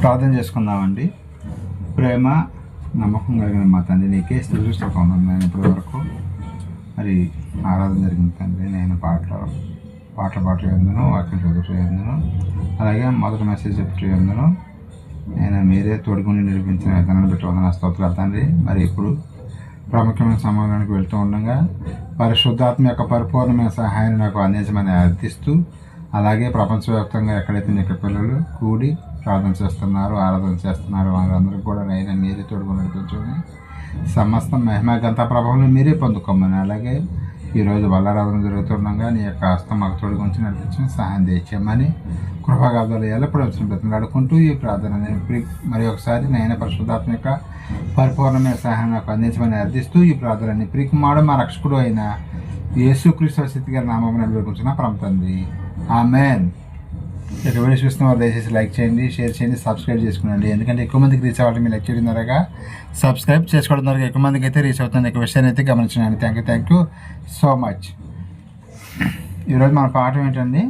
ప్రార్థన చేసుకుందామండి. ప్రేమ నమ్మకం కలిగిన మా తండ్రి, నీకే స్థుతులు స్తోత్రములు. నేను ఇప్పటి వరకు మరి ఆరాధన జరిగింది తండ్రి. నేను పాటలు ఎందును, వాక్యం చదువుతూ ఎందును, అలాగే మొదటి మెసేజ్ చెప్తూ ఎందును నేను మీరే తోడుకుని నిరూపించిన విధానాన్ని పెట్టి వందన స్తోత్రాలు తండ్రి. మరి ఇప్పుడు ప్రాముఖ్యమైన సమాధానానికి వెళ్తూ ఉండగా పరిశుద్ధాత్మ యొక్క పరిపూర్ణమైన సహాయాన్ని నాకు అందించమని అర్థిస్తూ, అలాగే ప్రపంచవ్యాప్తంగా ఎక్కడైతే నీకు పిల్లలు కూడి ప్రార్థన చేస్తున్నారు, ఆరాధన చేస్తున్నారు, వారందరికీ కూడా నేను మీరే తోడుకుని నడిపించుకొని సమస్త మహిమ గంత ప్రభావం మీరే పొందుకోమని, అలాగే ఈరోజు బల్లారాధన జరుగుతుండగా నీ యొక్క హస్తం మాకు తోడుకొంచి నడిపించి సహాయం తెచ్చామని కృపాగాధాలు ఎల్లప్పుడూ వచ్చిన బ్రతిమలాడుకుంటూ ఈ ప్రార్థన మరి ఒకసారి నేను పరిశుద్ధాత్మ యొక్క పరిపూర్ణమైన సహాయం నాకు అందించమని అర్థిస్తూ ఈ ప్రార్థనని ప్రియకుమారుడు మా రక్షకుడు అయిన యేసుక్రీస్తు స్థితి గారి నామం నడిపించిన ప్రాంతండి. ఆమేన్. ఇక వీడియో చూస్తున్న వారు దయచేసి లైక్ చేయండి, షేర్ చేయండి, సబ్స్క్రైబ్ చేసుకునండి. ఎందుకంటే ఎక్కువ మందికి రీచ్ అవ్వాలి. మీరు లైక్ చేయడం ద్వారా సబ్స్క్రైబ్ చేసుకోవడం ద్వారా ఎక్కువ మందికి అయితే రీచ్ అవుతుంది. ఎక్కువ విషయాన్ని అయితే గమనించండి. Thank you so much. ఈరోజు మన పాఠం ఏంటండి?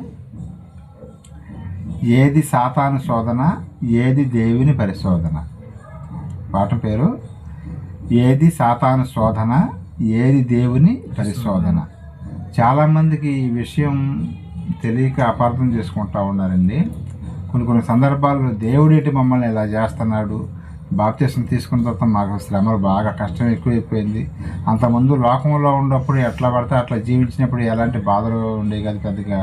ఏది సాతాను శోధన, ఏది దేవుని పరిశోధన. పాఠం పేరు ఏది సాతాను శోధన, ఏది దేవుని పరిశోధన. చాలామందికి ఈ విషయం తెలియక అపార్థం చేసుకుంటూ ఉన్నారండి. కొన్ని సందర్భాల్లో దేవుడేటి మమ్మల్ని ఇలా చేస్తున్నాడు, బాప్తిసం తీసుకున్న తర్వాత మాకు శ్రమలు బాగా కష్టం ఎక్కువైపోయింది, అంతకుముందు లోకంలో ఉన్నప్పుడు ఎట్లా పడితే అట్లా జీవించినప్పుడు ఎలాంటి బాధలు ఉండేవి కాదు, పెద్దగా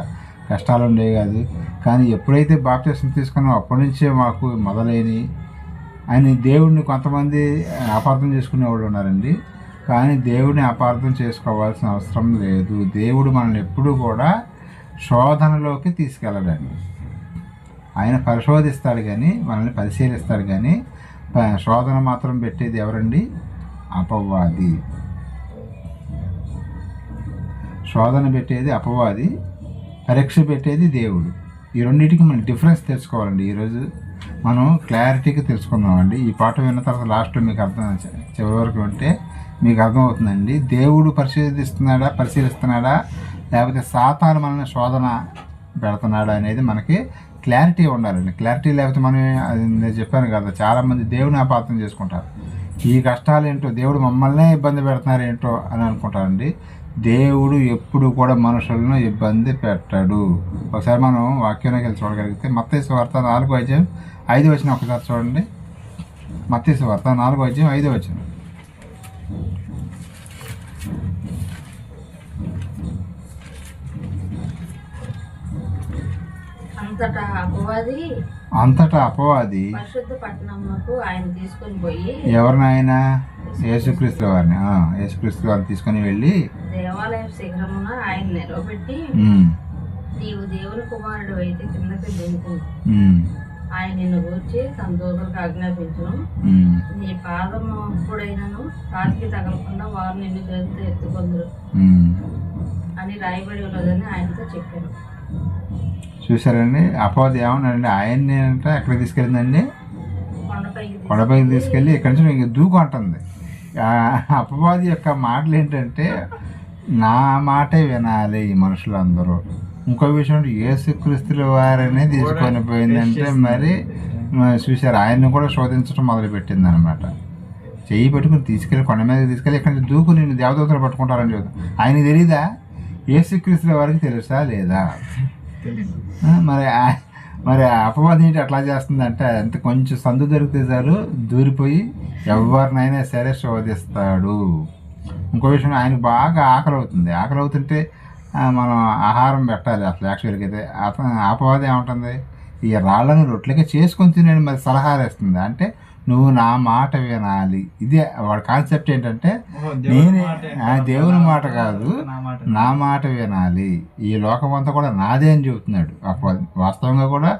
కష్టాలు ఉండేవి కాదు, కానీ ఎప్పుడైతే బాప్తిసం తీసుకున్నామో అప్పటి నుంచే మాకు మొదలైనవి అని దేవుడిని కొంతమంది అపార్థం చేసుకునే వాళ్ళు ఉన్నారండి. కానీ దేవుడిని అపార్థం చేసుకోవాల్సిన అవసరం లేదు. దేవుడు మనల్ని ఎప్పుడూ కూడా శోధనలోకి తీసుకెళ్ళడండి. ఆయన పరిశోధిస్తాడు కానీ, మనల్ని పరిశీలిస్తాడు కానీ శోధన మాత్రం పెట్టేది ఎవరండి? అపవాది. శోధన పెట్టేది అపవాది, పరీక్ష పెట్టేది దేవుడు. ఈ రెండింటికి మనం డిఫరెన్స్ తెలుసుకోవాలండి. ఈరోజు మనం క్లారిటీగా తెలుసుకుందామండి. ఈ పాట విన్న తర్వాత లాస్ట్లో మీకు చివరి వరకు ఉంటే మీకు అర్థమవుతుందండి. దేవుడు పరిశీలిస్తున్నాడా లేకపోతే సాతాను మనల్ని శోధన పెడుతున్నాడా అనేది మనకి క్లారిటీ ఉండాలండి. క్లారిటీ లేకపోతే మనం, నేను చెప్పాను కదా, చాలామంది దేవుని అపార్థం చేసుకుంటారు. ఈ కష్టాలు ఏంటో, దేవుడు మమ్మల్నే ఇబ్బంది పెడుతున్నారు ఏంటో అని అనుకుంటారండి. దేవుడు ఎప్పుడు కూడా మనుషులను ఇబ్బంది పెట్టాడు. ఒకసారి మనం వాక్యంలోకి వెళ్ళి చూడగలిగితే మత్తయి సువార్త 4:5 ఒకసారి చూడండి. మత్తయి సువార్త 4:5. అంతటా అపవాది పరిశుద్ధ పట్టణమునకు ఆయన తీసుకొని పోయి, ఎవరినైనా యేసుక్రీస్తు వారిని తీసుకొని వెళ్ళి దేవాలయం శిఖరమున ఆయన నిలబెట్టి, నీవు దేవుని కుమారుడు అయితే కిందకి దింపు, ఆయన నిన్ను గూర్చి తన దూతలకు ఆజ్ఞాపించును, నీ పాదము ఎప్పుడైనాను రాతికి తగలకుండా వారు నిన్ను చేతితో ఎత్తుకొందురు అని రాయబడి ఉన్నదని ఆయనతో చెప్పాను. చూసారండి, అపవాది ఏమన్నాడండి? ఆయన్ని అంటే ఎక్కడ తీసుకెళ్ళిందండి? కొండపైకి తీసుకెళ్ళి ఇక్కడి నుంచి ఇంక దూకు అంటుంది. అపవాది యొక్క మాటలు ఏంటంటే, నా మాటే వినాలి ఈ మనుషులందరూ. ఇంకో విషయం, యేసుక్రీస్తుల వారిని తీసుకొని పోయిందంటే మరి చూసారు, ఆయన్ని కూడా శోధించడం మొదలుపెట్టింది అనమాట. చెయ్యి పెట్టుకుని తీసుకెళ్ళి కొండ మీద తీసుకెళ్ళి ఇక్కడ నుంచి దూకు నిన్ను దేవదూతలు పట్టుకుంటారని చెబుతాం. ఆయనకి తెలీదా? యేసుక్రీస్తుల వారికి తెలుసా లేదా? మరి అపవాదం ఏంటి అట్లా చేస్తుందంటే, అంత కొంచెం సందు దొరికితే చాలు దూరిపోయి ఎవరినైనా సరే శోధిస్తాడు. ఇంకో విషయం, ఆయనకు బాగా ఆకలి అవుతుంది. ఆకలి అవుతుంటే మనం ఆహారం పెట్టాలి. అసలు యాక్చువల్గా అయితే అపవాదం ఏముంటుంది? ఈ రాళ్ళను రొట్టెలకి చేసుకొని తినని మరి సలహాలు ఇస్తుంది. అంటే నువ్వు నా మాట వినాలి. ఇదే వాడి కాన్సెప్ట్ ఏంటంటే, నేనే దేవుని మాట కాదు, నా మాట వినాలి. ఈ లోకం అంతా కూడా నాదే అని చెబుతున్నాడు అపవాది. వాస్తవంగా కూడా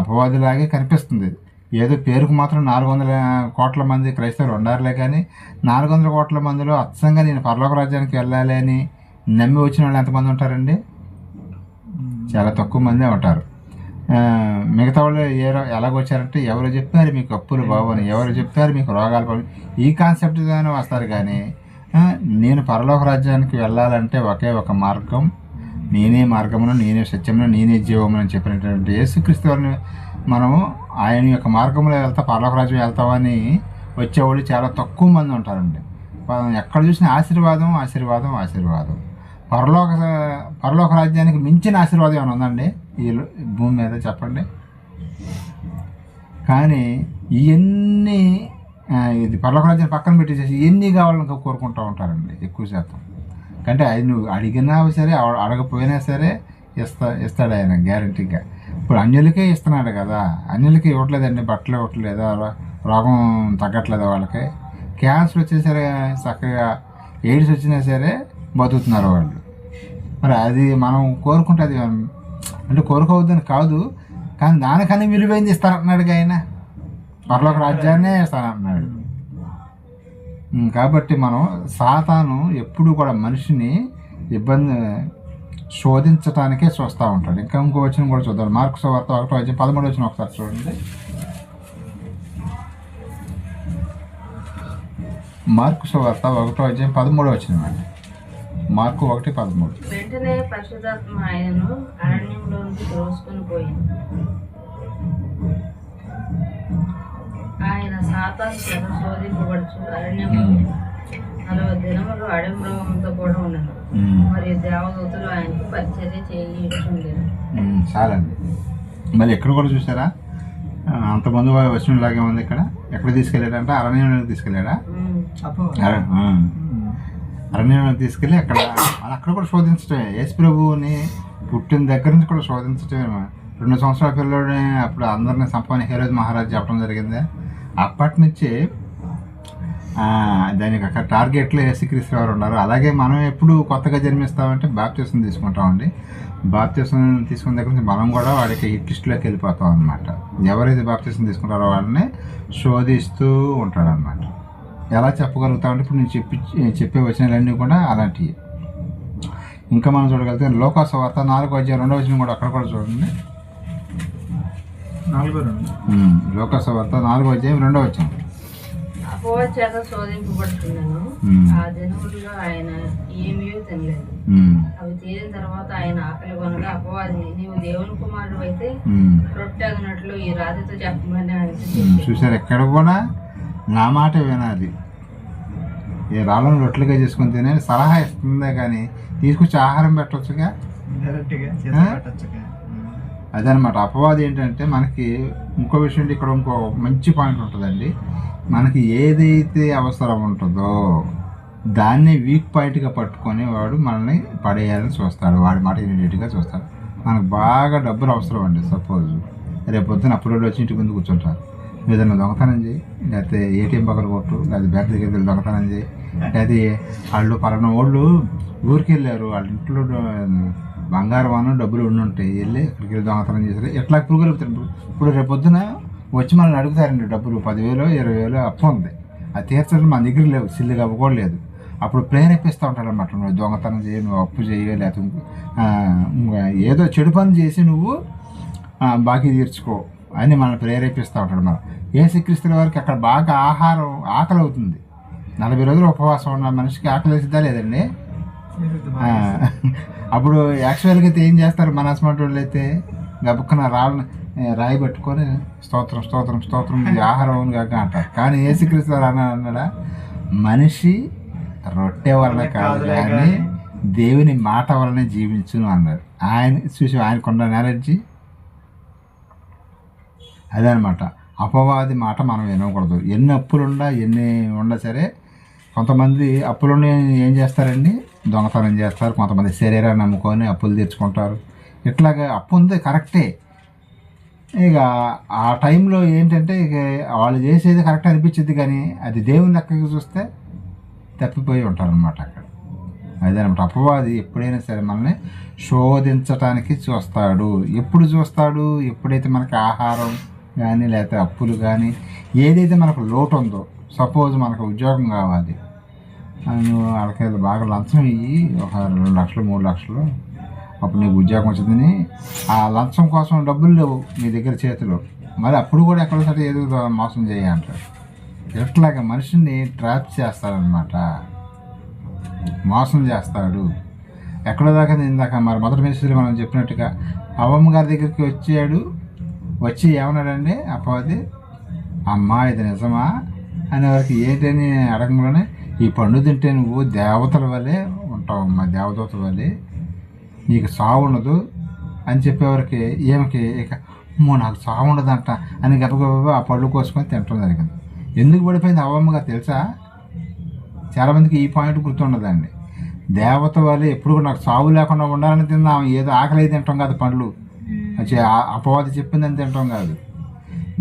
అపవాదిలాగే కనిపిస్తుంది. ఏదో పేరుకు మాత్రం 400 కోట్ల మంది క్రైస్తవులు ఉండారులే, కానీ 400 కోట్ల మందిలో అచ్చంగా నేను పరలోక రాజ్యానికి వెళ్ళాలి అని నమ్మి వచ్చిన వాళ్ళు ఎంతమంది ఉంటారండి? చాలా తక్కువ మందే ఉంటారు. మిగతా వాళ్ళు ఎలాగొచ్చారంటే, ఎవరు చెప్తారు మీకు అప్పులు బాబు అని, ఎవరు చెప్తారు మీకు రోగాలు బాబు, ఈ కాన్సెప్ట్తోనే వస్తారు. కానీ నేను పరలోక రాజ్యానికి వెళ్ళాలంటే ఒకే ఒక మార్గం, నేనే మార్గమును, నేనే సత్యమును, నేనే జీవమును అని చెప్పినటువంటి యేసుక్రీస్తు వారిని మనము ఆయన యొక్క మార్గంలో పరలోక రాజ్యం వెళ్తామని వచ్చేవాళ్ళు చాలా తక్కువ మంది ఉంటారండి. ఎక్కడ చూసినా ఆశీర్వాదం ఆశీర్వాదం ఆశీర్వాదం. పరలోక రాజ్యానికి మించిన ఆశీర్వాదం ఏమైనా ఉందండి ఈ భూమి మీద చెప్పండి? కానీ ఇవన్నీ ఇది పరలోక రాజ్యాన్ని పక్కన పెట్టేసేసి ఎన్ని కావాలని కోరుకుంటూ ఉంటారండి ఎక్కువ శాతం. అంటే అది నువ్వు అడిగినా సరే అడగపోయినా సరే ఇస్తాడు ఆయన గ్యారంటీగా. ఇప్పుడు అన్యులకే ఇస్తున్నాడు కదా, అన్యులకి ఇవ్వట్లేదండి, బట్టలు ఇవ్వట్లేదా, రోగం తగ్గట్లేదా వాళ్ళకి, క్యాన్సర్ వచ్చేసరి సరే చక్కగా ఎయిడ్స్ వచ్చినా సరే బతుకుతున్నారు వాళ్ళు. మరి అది మనం కోరుకుంటే అది అంటే కోరుకోవద్దని కాదు, కానీ దానికన్నా విలువైంది ఇస్తానంటున్నాడు ఆయన, పరలోక రాజ్యాన్నే ఇస్తానంటున్నాడు. కాబట్టి మనం సాతాను ఎప్పుడు కూడా మనిషిని ఇబ్బంది శోధించటానికే చూస్తూ ఉంటాడు. ఇంకో వచనం కూడా చూద్దాం. మార్కు సువార్త 1:13 ఒకసారి చూడండి. మార్కు సువార్త 1:13 అండి. మార్కు 1:13. వెంటనే పరిశుద్ధాత్మ ఆయనను అరణ్యంలోనికి తోసుకొని పోయింది. ఆయన సాతాను చేత శోధింపబడుచు అరణ్యంలో 40 దినములు అడమృగంతో కూడా ఉండను. మరియు దేవదూతలు ఆయనకు పరిచర్య చేయించుండేది. చాలండి. మళ్ళీ ఎక్కడ కూడా చూసారా, అంతమంది వచ్చినలాగే ఉంది. ఇక్కడ ఎక్కడ తీసుకెళ్ళాడంటే అరణ్యంలోకి తీసుకెళ్ళాడా? అరణ్యంలోకి తీసుకెళ్ళి అక్కడ కూడా శోధించటమే. యేసు ప్రభువుని పుట్టిన దగ్గర నుంచి కూడా శోధించటమే. 2 సంవత్సరాల పిల్లడే అప్పుడు అందరినీ సంపన్న హేరోదు మహారాజు చెప్పడం జరిగింది. అప్పటి నుంచి దానికి అక్కడ టార్గెట్లో యేసుక్రీస్తు వారు ఉన్నారు. అలాగే మనం ఎప్పుడు కొత్తగా జన్మిస్తామంటే బాప్తిసం తీసుకుంటామండి. బాప్తిసం తీసుకున్న దగ్గర నుంచి మనం కూడా వాడికి హిట్ లిస్టులోకి వెళ్ళిపోతాం అనమాట. ఎవరైతే బాప్తిసం తీసుకుంటారో వాళ్ళని శోధిస్తూ ఉంటాడనమాట. ఎలా చెప్పగలుగుతామంటే ఇప్పుడు నేను చెప్పే వచనాలన్నీ కూడా అలాంటివి. ఇంకా మనం చూడగలిగితే లోకా సువార్త 4:2 కూడా అక్కడ కూడా చూడండి. 4:2 లోకా సువార్త 4:2. అపవాది చేత శోధింపబడుతున్నాను. ఆ దినములలో ఆయన ఏమీ తినలేదు. అవి తీరిన తర్వాత ఆయన ఆకలి కొనగా అపవాది, నీవు దేవుని కుమారుడు అయితే రొట్టె అగినట్లు ఈ రాతితో చెప్పమని ఆయన చూసారు. ఎక్కడ కూడా నా మాట వినాలి, ఈ రాళ్ళను రొట్టెలుగా చేసుకుని తినే సలహా ఇస్తుందే కానీ తీసుకొచ్చి ఆహారం పెట్టవచ్చుగా. అదనమాట అపవాది. ఏంటంటే మనకి ఇంకో విషయం, ఇక్కడ ఇంకో మంచి పాయింట్ ఉంటుందండి. మనకి ఏదైతే అవసరం ఉంటుందో దాన్ని వీక్ పాయింట్గా పట్టుకొని వాడు మనల్ని పడేయాలని చూస్తాడు, వాడి మాట ఇమీడియట్గా చూస్తాడు. మనకు బాగా డబ్బులు అవసరం అండి. సపోజ్ రేపు పొద్దున అప్పుడు వచ్చి ఇంటి ముందు కూర్చుంటారు, ఏదైనా దొంగతనం చేయి, లేకపోతే ఏటీఎం పక్కన కొట్టు, లేకపోతే బ్యాంక్ దగ్గరికి వెళ్ళి దొంగతనం చేయి, లేకపోతే వాళ్ళు పలానా వాళ్ళు ఊరికి వెళ్ళారు, వాళ్ళ ఇంట్లో బంగారం అన్న డబ్బులు ఉండుంటాయి, వెళ్ళి అక్కడికి వెళ్ళి దొంగతనం చేశారు, ఎట్లా పురుగలుగుతారు. ఇప్పుడు రేపు పొద్దున వచ్చి మనల్ని అడుగుతారండి డబ్బులు, 10,000 20,000 అప్పు ఉంది, అది తీర్చడం మన దగ్గర లేవు, సిల్లుగా కూడా లేదు. అప్పుడు ప్రేరేపిస్తూ ఉంటాడు అనమాట, నువ్వు దొంగతనం చేయి, నువ్వు అప్పు చేయి, లేకపోతే ఏదో చెడు పని చేసి నువ్వు బాకీ తీర్చుకో అని మనం ప్రేరేపిస్తూ ఉంటాడు. మనం యేసుక్రీస్తు వారికి అక్కడ బాగా ఆకలి అవుతుంది. 40 రోజులు ఉపవాసం ఉన్న మనిషికి ఆకలి వేసిద్దా లేదండి? అప్పుడు యాక్చువల్గా అయితే ఏం చేస్తారు మన అస్మాట్ వాళ్ళు అయితే, గబుక్కన రాయి పట్టుకొని స్తోత్రం స్తోత్రం స్తోత్రం ఇది ఆహారం కాక అంటారు. కానీ యేసుక్రీస్తు వారు అన్నాడా, మనిషి రొట్టె వలన కాదు కానీ దేవుని మాట వలనే జీవించును అన్నాడు. ఆయన చూసి ఆయనకున్న నాలెడ్జి అదనమాట. అపవాది మాట మనం వినకూడదు. ఎన్ని అప్పులుండా ఎన్ని ఉండా సరే, కొంతమంది అప్పులుండి ఏం చేస్తారండి, దొంగతనం చేస్తారు, కొంతమంది శరీరాన్ని నమ్ముకొని అప్పులు తీర్చుకుంటారు. ఇట్లాగా అప్పు ఉంది కరెక్టే, ఇక ఆ టైంలో ఏంటంటే ఇక వాళ్ళు చేసేది కరెక్ట్ అనిపించింది, కానీ అది దేవుని లెక్కకి చూస్తే తప్పిపోయి ఉంటారనమాట అక్కడ. అదేనమాట అపవాది ఎప్పుడైనా సరే మనల్ని శోధించటానికి చూస్తాడు. ఎప్పుడు చూస్తాడు? ఎప్పుడైతే మనకి ఆహారం కానీ లేకపోతే అప్పులు కానీ ఏదైతే మనకు లోటు ఉందో, సపోజ్ మనకు ఉద్యోగం కావాలి, నువ్వు వాళ్ళకి బాగా లంచం ఇయ్యి, ఒక 2 లక్షలు 3 లక్షలు, అప్పుడు నీకు ఉద్యోగం వచ్చిందని ఆ లంచం కోసం డబ్బులు లేవు మీ దగ్గర చేతిలో, మరి అప్పుడు కూడా ఎక్కడో సరే ఏదో మోసం చేయాలంటారు. ఎట్లాగా మనిషిని ట్రాప్ చేస్తాడనమాట, మోసం చేస్తాడు. ఎక్కడో దాకా ఇందాక మరి మొదటి మెసేజ్లో మనం చెప్పినట్టుగా అవ్వమ్మ గారి దగ్గరికి వచ్చాడు, వచ్చి ఏమన్నాడండి అపవాది, అమ్మా ఇది నిజమా అనే వారికి ఏంటని అడగంలోనే, ఈ పండు తింటే నువ్వు దేవతల వల్లే ఉంటావమ్మా, దేవదూతల వల్లే, నీకు సావు ఉండదు అని చెప్పేవారికి ఏమికి ఇక అమ్మో నాకు సావు ఉండదంట అని గబగబా ఆ పళ్ళు కోసుకొని తినటం జరిగింది. ఎందుకు పడిపోయింది అవ్వమ్మగా తెలుసా? చాలామందికి ఈ పాయింట్ గుర్తుండదండి. దేవత వల్లే ఎప్పుడు నాకు సావు లేకుండా ఉండాలని తిందాం, ఏదో ఆకలి తింటాం కాదు పండ్లు, అపవాది చెప్పిందని తింటాం కాదు.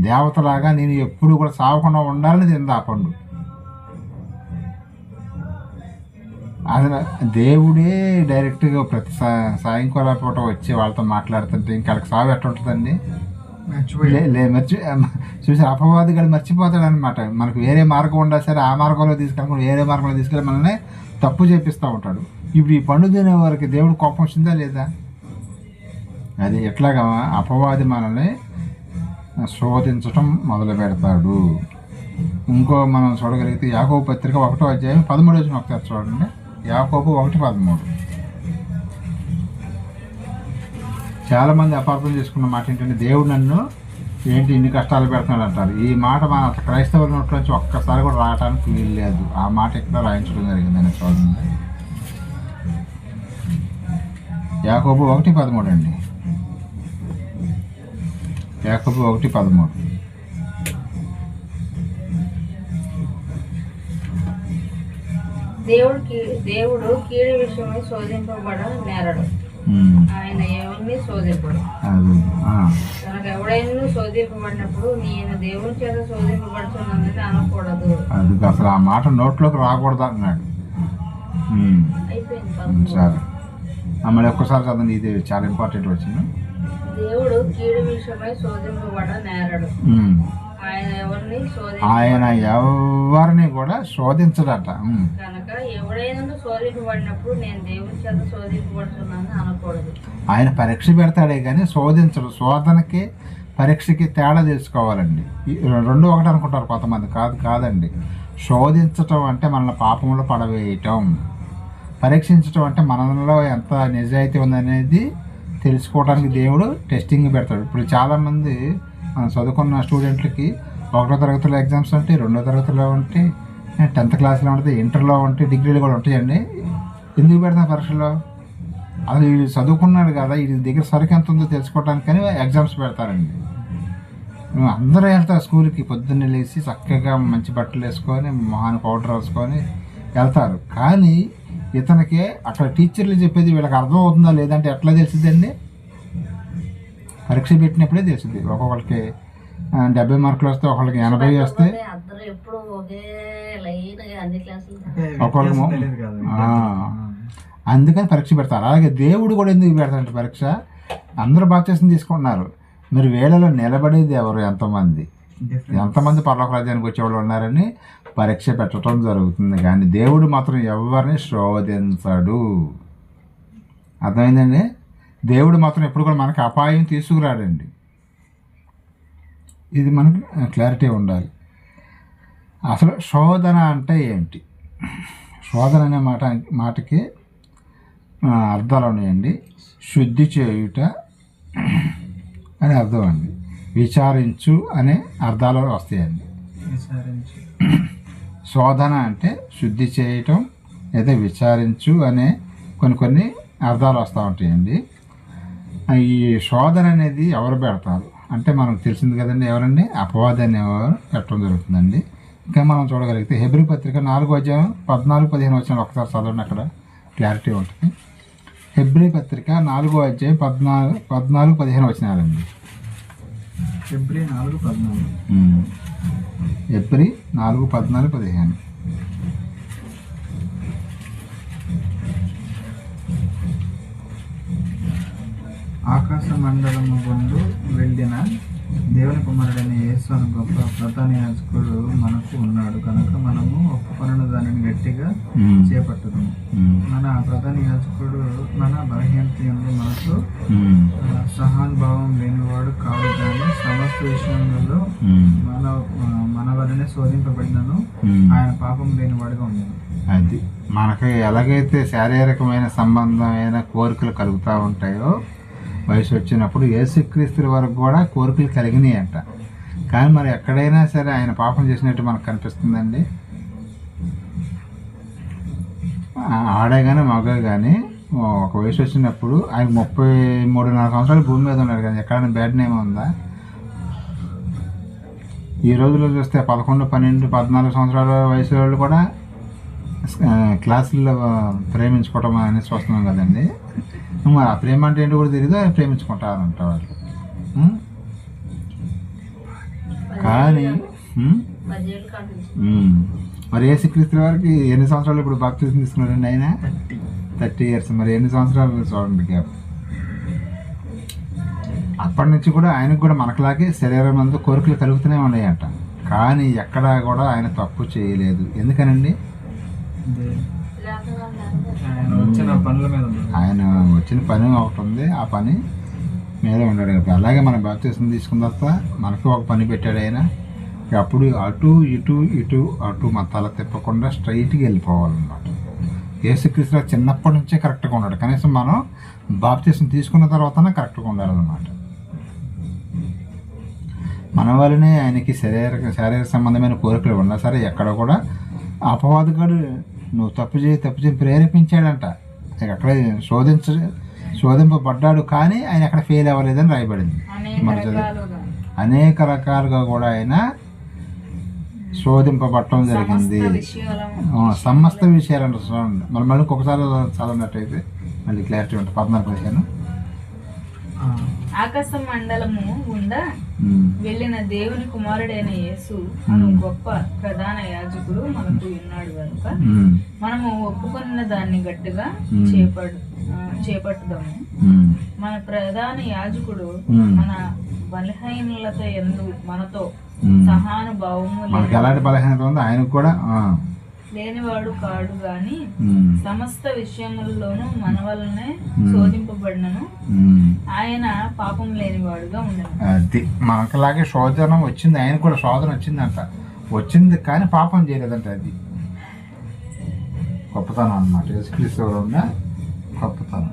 దేవతలాగా నేను ఎప్పుడు కూడా సావకుండా ఉండాలని తిందా ఆ పండు. అసలు దేవుడే డైరెక్ట్గా ప్రతి సాయంకాలం పూట వచ్చి వాళ్ళతో మాట్లాడుతుంటే ఇంకా వాళ్ళకి సావు ఎట్లా ఉంటుందండి? చూసి అపవాది గడి మర్చిపోతాడు అనమాట. మనకు వేరే మార్గం ఉండా సరే ఆ మార్గంలో తీసుకెళ్ళకుండా వేరే మార్గంలో తీసుకెళ్ళి మనల్ని తప్పు చేపిస్తూ ఉంటాడు. ఇప్పుడు ఈ పండు తినే వారికి దేవుడు కోపం వచ్చిందా లేదా? అది ఎట్లాగా అపవాది మనల్ని శోధించటం మొదలు పెడతాడు. ఇంకో మనం చూడగలిగితే యాకోబు పత్రిక 1వ అధ్యాయం 13 ఒకసారి చూడండి. యాకోబు 1:13. చాలామంది అపార్థం చేసుకున్న మాట ఏంటంటే, దేవుడు నన్ను ఏంటి ఇన్ని కష్టాలు పెడుతున్నాడు అంటారు. ఈ మాట మన క్రైస్తవుల నోట్ల నుంచి ఒక్కసారి కూడా రావడానికి వీలు లేదు. ఆ మాట ఇక్కడ రాయించడం జరిగిందని చూడండి. యాకోబు 1:13 అండి. యాకోబు 1:13. దేవుడు కీడు విషయమై శోధింపబడ నేరడు, ఆయన ఎవరిని శోధింపడు. తనకు ఎవడైనా శోధింపబడినప్పుడు నేను దేవుని చేత శోధింపబడుతున్నానని అనకూడదు. అది అసలు ఆ మాట నోట్లోకి రాకూడదు అన్నాడు. అయిపోయింది. సరే మళ్ళీ ఒక్కసారి చదవండి, ఇది చాలా ఇంపార్టెంట్ వచ్చింది. దేవుడు కీడు విషయమై శోధింపబడ నేరడు, ఆయన ఎవరిని కూడా శోధించడట. కనుక ఎవడైనా శోధింపబడినప్పుడు నేను దేవుని చేత శోధింపబడుతున్నానని అనకూడదు. ఆయన పరీక్ష పెడతాడే కానీ శోధించడు. శోధనకి పరీక్షకి తేడా తెలుసుకోవాలండి. 2 ఒకటి అనుకుంటారు కొంతమంది. కాదండి. శోధించటం అంటే మనల్ని పాపంలో పడవేయటం, పరీక్షించటం అంటే మనలో ఎంత నిజాయితీ ఉందనేది తెలుసుకోవడానికి దేవుడు టెస్టింగ్ పెడతాడు. ఇప్పుడు చాలామంది చదువుకున్న స్టూడెంట్లకి 1వ తరగతిలో ఎగ్జామ్స్ ఉంటాయి, 2వ తరగతిలో ఉంటాయి, 10th క్లాస్లో ఉంటుంది, ఇంటర్లో ఉంటాయి, డిగ్రీలు కూడా ఉంటాయండి. ఎందుకు పెడతాం పరీక్షలో? అసలు వీడు చదువుకున్నాడు కదా, వీడి దగ్గర సరుకు ఎంత ఉందో తెలుసుకోవడానికని ఎగ్జామ్స్ పెడతారండి. అందరూ వెళ్తారు స్కూల్కి, పొద్దున్నే లేచి చక్కగా మంచి బట్టలు వేసుకొని మొహాన్ని పౌడర్ వేసుకొని వెళ్తారు. కానీ ఇతనికి అక్కడ టీచర్లు చెప్పేది వీళ్ళకి అర్థం అవుతుందా లేదంటే ఎట్లా తెలిసిందండి? పరీక్ష పెట్టినప్పుడే తెలిసింది. ఒక్కొక్కరికి 70 మార్కులు వస్తే, ఒకళ్ళకి 80 వస్తే, ఒక్కొక్కరికి అందుకని పరీక్ష పెడతారు. అలాగే దేవుడు కూడా ఎందుకు పెడతారంటే పరీక్ష, అందరూ బాప్తిస్మం తీసుకుంటున్నారు, మీరు వేళలో నిలబడేది ఎవరు, ఎంతమంది పరలోక రాజ్యానికి వచ్చేవాళ్ళు ఉన్నారని పరీక్ష పెట్టడం జరుగుతుంది. కానీ దేవుడు మాత్రం ఎవరిని శోధించడు. అర్థమైందండి? దేవుడు మాత్రం ఎప్పుడు కూడా మనకి అపాయం తీసుకురాడండి. ఇది మనకు క్లారిటీ ఉండాలి. అసలు శోధన అంటే ఏంటి? శోధన అనే మాటకి అర్థాలు ఉన్నాయండి. శుద్ధి చేయుట అని అర్థం అండి. విచారించు అనే అర్థాలు వస్తాయండి. శోధన అంటే శుద్ధి చేయటం లేదా విచారించు అనే కొన్ని అర్థాలు వస్తూ ఉంటాయండి. ఈ శోధన అనేది ఎవరు పెడతారు అంటే మనకు తెలిసింది కదండి, ఎవరండి? అపవాది అనేవారు పెట్టడం జరుగుతుందండి. ఇంకా మనం చూడగలిగితే హెబ్రీ పత్రిక 4వ అధ్యాయం 14-15 వచ్చిన ఒకసారి చదవండి, అక్కడ క్లారిటీ ఉంటుంది. హెబ్రీ పత్రిక 4వ అధ్యాయం 14-15 వచ్చినారండి. హెబ్రీ 4:14. హెబ్రీ 4:14-15. ఆకాశ మండలము గుండు వెళ్ళిన దేవుని కుమారుడైన యేసు అను గొప్ప ప్రధాన యాజకుడు మనకు ఉన్నాడు కనుక మనము ఒప్పుకొనను దానిని గట్టిగా చేపట్టుదాము. మన ప్రధాన యాజకుడు మన బలహీనతయంలో మనకు సహానుభావం లేనివాడు కాదు, కానీ సమస్త విషయంలో మన వలనే శోధింపబడినను ఆయన పాపం లేనివాడుగా ఉన్నాడు. అది మనకి ఎలాగైతే శారీరకమైన సంబంధమైన కోరికలు కలుగుతూ ఉంటాయో వయసు వచ్చినప్పుడు యేసుక్రీస్తు వరకు కూడా కోరికలు కలిగినాయి అంట. కానీ మరి ఎక్కడైనా సరే ఆయన పాపం చేసినట్టు మనకు కనిపిస్తుందండి? ఆడే కానీ మగ కానీ ఒక వయసు వచ్చినప్పుడు ఆయన 33.5 సంవత్సరాలు భూమి మీద ఉన్నాడు, కానీ ఎక్కడైనా బ్యాడ్ నేమ్ ఉందా? ఈ రోజుల్లో చూస్తే 11, 12, 14 సంవత్సరాల వయసు వాళ్ళు కూడా క్లాసుల్లో ప్రేమించుకోవటం అనేసి వస్తున్నాం కదండి. మరి ఆ ప్రేమ అంటే ఏంటో కూడా తెలియదు, ప్రేమించుకుంటారంట వాళ్ళు. కానీ మరి యేసుక్రీస్తు వారికి ఎన్ని సంవత్సరాలు ఇప్పుడు బాప్తిజం తీసుకున్నారండి? ఆయన 30 years. మరి ఎన్ని సంవత్సరాలు చూడండి గ్యాప్. అప్పటి నుంచి కూడా ఆయనకు కూడా మనకులాగే శరీరం అంతా కోరికలు కలుగుతూనే ఉన్నాయంట. కానీ ఎక్కడా కూడా ఆయన తప్పు చేయలేదు. ఎందుకనండి? ఆయన వచ్చిన పని ఒకటి ఉంది, ఆ పని మీద ఉన్నాడు. అలాగే మన బాప్తిజం తీసుకున్న తర్వాత మనకు ఒక పని పెట్టాడు ఆయన. అప్పుడు అటు ఇటు మతాల తిప్పకుండా స్ట్రైట్గా వెళ్ళిపోవాలన్నమాట. యేసుక్రీస్తు చిన్నప్పటి నుంచే కరెక్ట్గా ఉన్నాడు. కనీసం మనం బాప్తిజం తీసుకున్న తర్వాతనే కరెక్ట్గా ఉండాలన్నమాట. మన వల్లనే ఆయనకి శారీరక సంబంధమైన కోరికలు ఉన్నా సరే ఎక్కడ కూడా అపవాదిగాడు నువ్వు తప్పు చేయి ప్రేరేపించాడంట. అక్కడ శోధింపబడ్డాడు, కానీ ఆయన అక్కడ ఫెయిల్ అవ్వలేదని రాయబడింది. అనేక రకాలుగా కూడా ఆయన శోధింపబట్టడం జరిగింది. సమస్త విషయాలు చూడండి. మళ్ళీ ఒకసారి చదవనట్టయితే మళ్ళీ క్లారిటీ ఉంటుంది. 14 ఆకాశ మండలము గుండా వెళ్ళిన దేవుని కుమారుడైన యేసు అను గొప్ప ప్రధాన యాజకుడు మనకు ఉన్నాడు కనుక మనము ఒప్పుకున్న దాన్ని గట్టిగా చేపట్టుదాము. మన ప్రధాన యాజకుడు మన బలహీనత యందు మనతో సహానుభావము ఎలాంటి బలహీనత ఉంది ఆయనకు కూడా లేనివాడు కాడు గాని సమస్త విషయముల్లోనూ మన వల్లనే శోధింపబడినను ఆయన పాపం లేనివాడుగా ఉండను. అది మనకులాగే శోధన వచ్చింది, ఆయన కూడా శోధన వచ్చింది కానీ పాపం చేయలేదంట. అది గొప్పతనం అన్నమాట. యేసుక్రీస్తులో ఉన్న గొప్పతనం.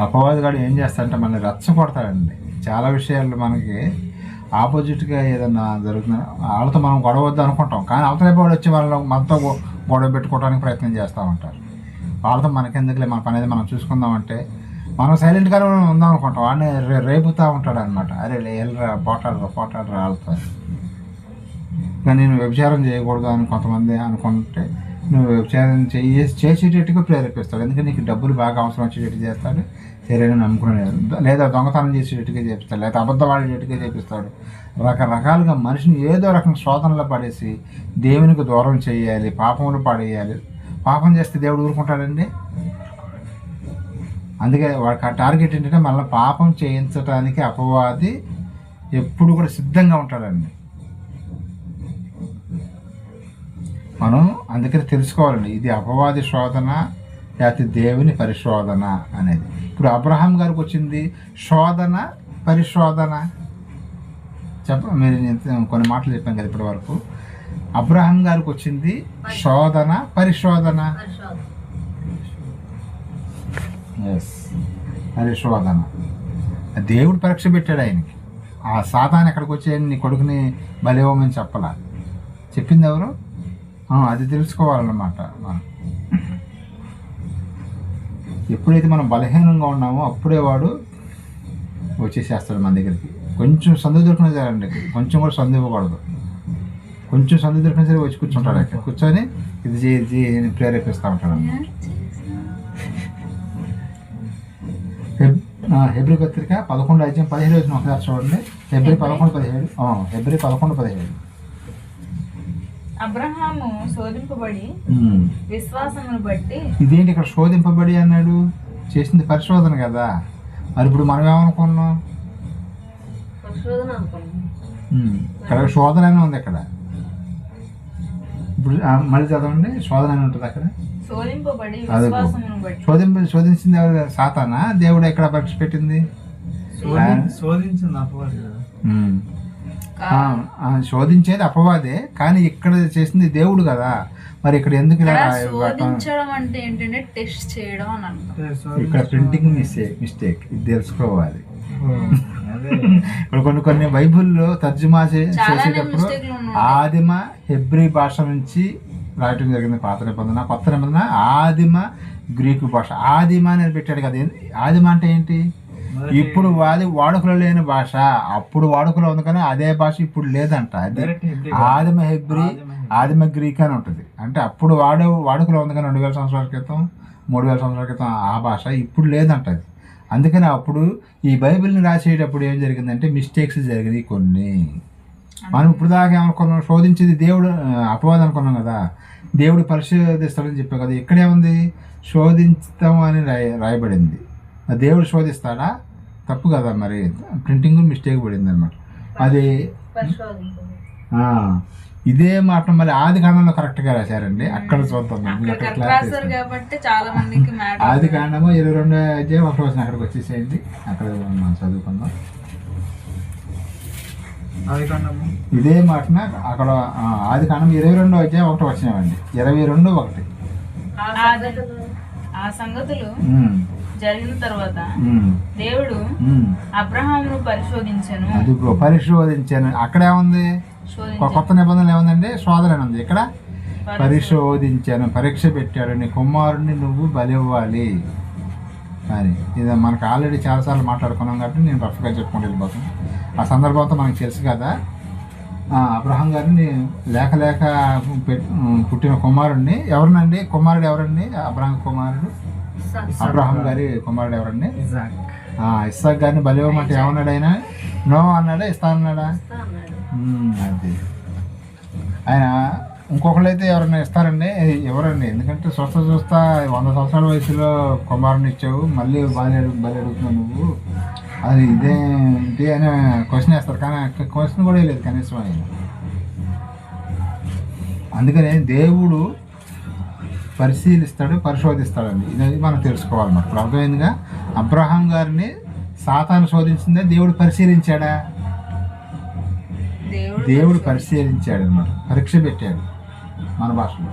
అపవాదిగాడు ఏం చేస్తాడంటే మనల్ని రెచ్చగొడతాడండి. చాలా విషయాలు మనకి ఆపోజిట్గా ఏదన్నా జరుగుతున్నా వాళ్ళతో మనం గొడవద్దు అనుకుంటాం, కానీ అవతల వాడు వచ్చి మనతో గొడవ పెట్టుకోవడానికి ప్రయత్నం చేస్తూ ఉంటారు. వాళ్ళతో మనకెందుకులే, మన పని అనేది మనం చూసుకుందామంటే మనం సైలెంట్గానే ఉందాం అనుకుంటాం. వాడిని రేపుతూ ఉంటాడు అనమాట. అరే వెళ్ళరా పోటాడరా వాళ్ళతో. కానీ నేను వ్యభిచారం చేయకూడదు అని కొంతమంది అనుకుంటే నువ్వు వ్యభిచారం చేసేటట్టుగా ప్రేరేపిస్తాడు. ఎందుకంటే నీకు డబ్బులు బాగా అవసరం వచ్చేటట్టు చేస్తాడు, సరైన నమ్ముకునేది. లేదా దొంగతనం చేసేటట్టుగా చేపిస్తాడు, లేదా అబద్ధం ఆడేటట్టుగా చేపిస్తాడు. రకరకాలుగా మనిషిని ఏదో రకంగా శోధనలో పడేసి దేవునికి దూరం చేయాలి, పాపంలో పడేయాలి. పాపం చేస్తే దేవుడు ఊరుకుంటాడండి? అందుకే వాడికి ఆ టార్గెట్ ఏంటంటే మళ్ళీ పాపం చేయించడానికి అపవాది ఎప్పుడు కూడా సిద్ధంగా ఉంటాడండి. మనం అందుకని తెలుసుకోవాలండి, ఇది అపవాది శోధన లేకపోతే దేవుని పరిశోధన అనేది. ఇప్పుడు అబ్రహాం గారికి వచ్చింది శోధన పరిశోధన. మీరు కొన్ని మాటలు చెప్పాను కదా ఇప్పటి వరకు. అబ్రహాం గారికి వచ్చింది శోధన పరిశోధన. ఎస్, పరిశోధన. దేవుడు పరీక్ష పెట్టాడు ఆయనకి. ఆ సాతాను ఎక్కడికి వచ్చి నీ కొడుకుని బలివ్వమని చెప్పలా, చెప్పింది ఎవరు? అది తెలుసుకోవాలన్నమాట. మనం ఎప్పుడైతే మనం బలహీనంగా ఉన్నామో అప్పుడే వాడు వచ్చేసేస్తాడు మన దగ్గరికి. కొంచెం సందు దొరికినా సరే అండి, కొంచెం కూడా సందు ఇవ్వకూడదు. కొంచెం సందు దొరికినా సరే వచ్చి కూర్చుంటాడు. అక్కడ కూర్చొని ఇది ప్రేరేపిస్తూ ఉంటాడు అన్నమాట. హెబ్రీ పత్రిక 11:17 ఒకసారి చూడండి. హెబ్రీ 11:17. అబ్రహాము శోధింపబడి విశ్వాసమును బట్టి. ఇదేంటి ఇక్కడ శోధింపబడి అన్నాడు? చేసింది పరిశోధన కదా. మరి ఇప్పుడు మనం ఏమనుకున్నాం? ఇక్కడ శోధన అని ఉంది. ఇక్కడ ఇప్పుడు మళ్ళీ చదవండి. శోధన అని ఉంటుంది అక్కడ. శోధించింది సాతానా? దేవుడు ఎక్కడ పరీక్ష పెట్టింది? శోధించేది అపవాదే, కానీ ఇక్కడ చేసింది దేవుడు కదా. మరి ఇక్కడ ఎందుకు ఇలా శోధించడం అంటే ఏంటంటే టెస్ట్ చేయడం అని అర్థం. ఇక్కడ ప్రింటింగ్ మిస్టేక్ ఇది తెలుసుకోవాలి. అదే ఇప్పుడు కొన్ని బైబిల్లో తర్జుమా చేసేటప్పుడు మిస్టేక్లు ఉన్నాయి. ఆదిమ హెబ్రీ భాష నుంచి రాయటం జరిగింది పాత నిబంధన, కొత్త నిబంధన ఆదిమ గ్రీకు భాష. ఆదిమ అని పెట్టాడు కదా. ఆదిమ అంటే ఏంటి? ఇప్పుడు వాడుకలో లేని భాష, అప్పుడు వాడుకలో ఉంది కానీ అదే భాష ఇప్పుడు లేదంట. అది ఆదిమ హెబ్రీ, ఆదిమ గ్రీక్ అని ఉంటుంది. అంటే అప్పుడు వాడుకలో ఉంది కానీ 2000 సంవత్సరాల క్రితం, 3000 సంవత్సరాల క్రితం ఆ భాష ఇప్పుడు లేదంట అది. అందుకని అప్పుడు ఈ బైబిల్ని రాసేటప్పుడు ఏం జరిగిందంటే మిస్టేక్స్ జరిగినాయి కొన్ని. మనం ఇప్పుడు దాకా ఏమనుకున్నాం, శోధించేది దేవుడు అపవాదం అనుకున్నాం కదా, దేవుడు పరిశోధిస్తాడని చెప్పాం కదా. ఇక్కడేముంది? శోధించడం అని రాయబడింది. దేవుడు శోధిస్తాడా? తప్పు కదా. మరి ప్రింటింగ్ మిస్టేక్ పడింది అనమాట. అది ఇదే మాట మరి ఆది కాండంలో కరెక్ట్గా రాశారండి. అక్కడ చూద్దాం. ఆది కాండము 22వ అధ్యాయం 1వ వచనం అక్కడికి వచ్చేసేయండి. అక్కడ మనం చదువుకుందాం. ఇదే మాటన అక్కడ ఆది కాండం 22వ అధ్యాయం 1వ వచనం అండి. 22:1. ఆ సంగతులు జరిగిన తర్వాత దేవుడు అబ్రహామును పరిశోధించాను. అదిగో పరిశోధించాను. అక్కడ ఏముంది? కొత్త నిబంధనలు ఏముందండి? శోధన ఉంది. ఇక్కడ పరిశోధించాను, పరీక్ష పెట్టాడు, నీ కుమారుడిని నువ్వు బలివ్వాలి అని. ఇది మనకు ఆల్రెడీ చాలాసార్లు మాట్లాడుకున్నాం కాబట్టి నేను రఫ్గా చెప్పుకుంటూ వెళ్ళిపోతాను. ఆ సందర్భంతో మనకు తెలుసు కదా. అబ్రహాం గారిని లేక పుట్టిన కుమారుడిని ఎవరినండి? కుమారుడు ఎవరండి? అబ్రహాం గారి కుమారుడు ఎవరండి? ఇస్సాక్ గారిని బలివ్వమంటే ఏమన్నాడు ఆయన? నో అన్నాడా? ఇస్తా అన్నాడా? అది ఆయన. ఇంకొకళ్ళు అయితే ఎవరైనా ఇస్తారండి? ఎవరండి? ఎందుకంటే చూస్తా 100 సంవత్సరాల వయసులో కుమారుని ఇచ్చావు, మళ్ళీ బలి అడుగుతున్నావు నువ్వు, అది ఇదేంటి అని క్వశ్చన్ వేస్తారు. కానీ క్వశ్చన్ కూడా లేదు కనీసం ఆయన. అందుకని దేవుడు పరిశీలిస్తాడు, పరిశోధిస్తాడండి. ఇది మనం తెలుసుకోవాలి. మరి ఇప్పుడు అర్థమైందిగా. అబ్రహాం గారిని సాతాను శోధించిందా? దేవుడు పరిశీలించాడా? దేవుడు పరిశీలించాడు అన్నమాట. పరీక్ష పెట్టాడు మన భాషలో.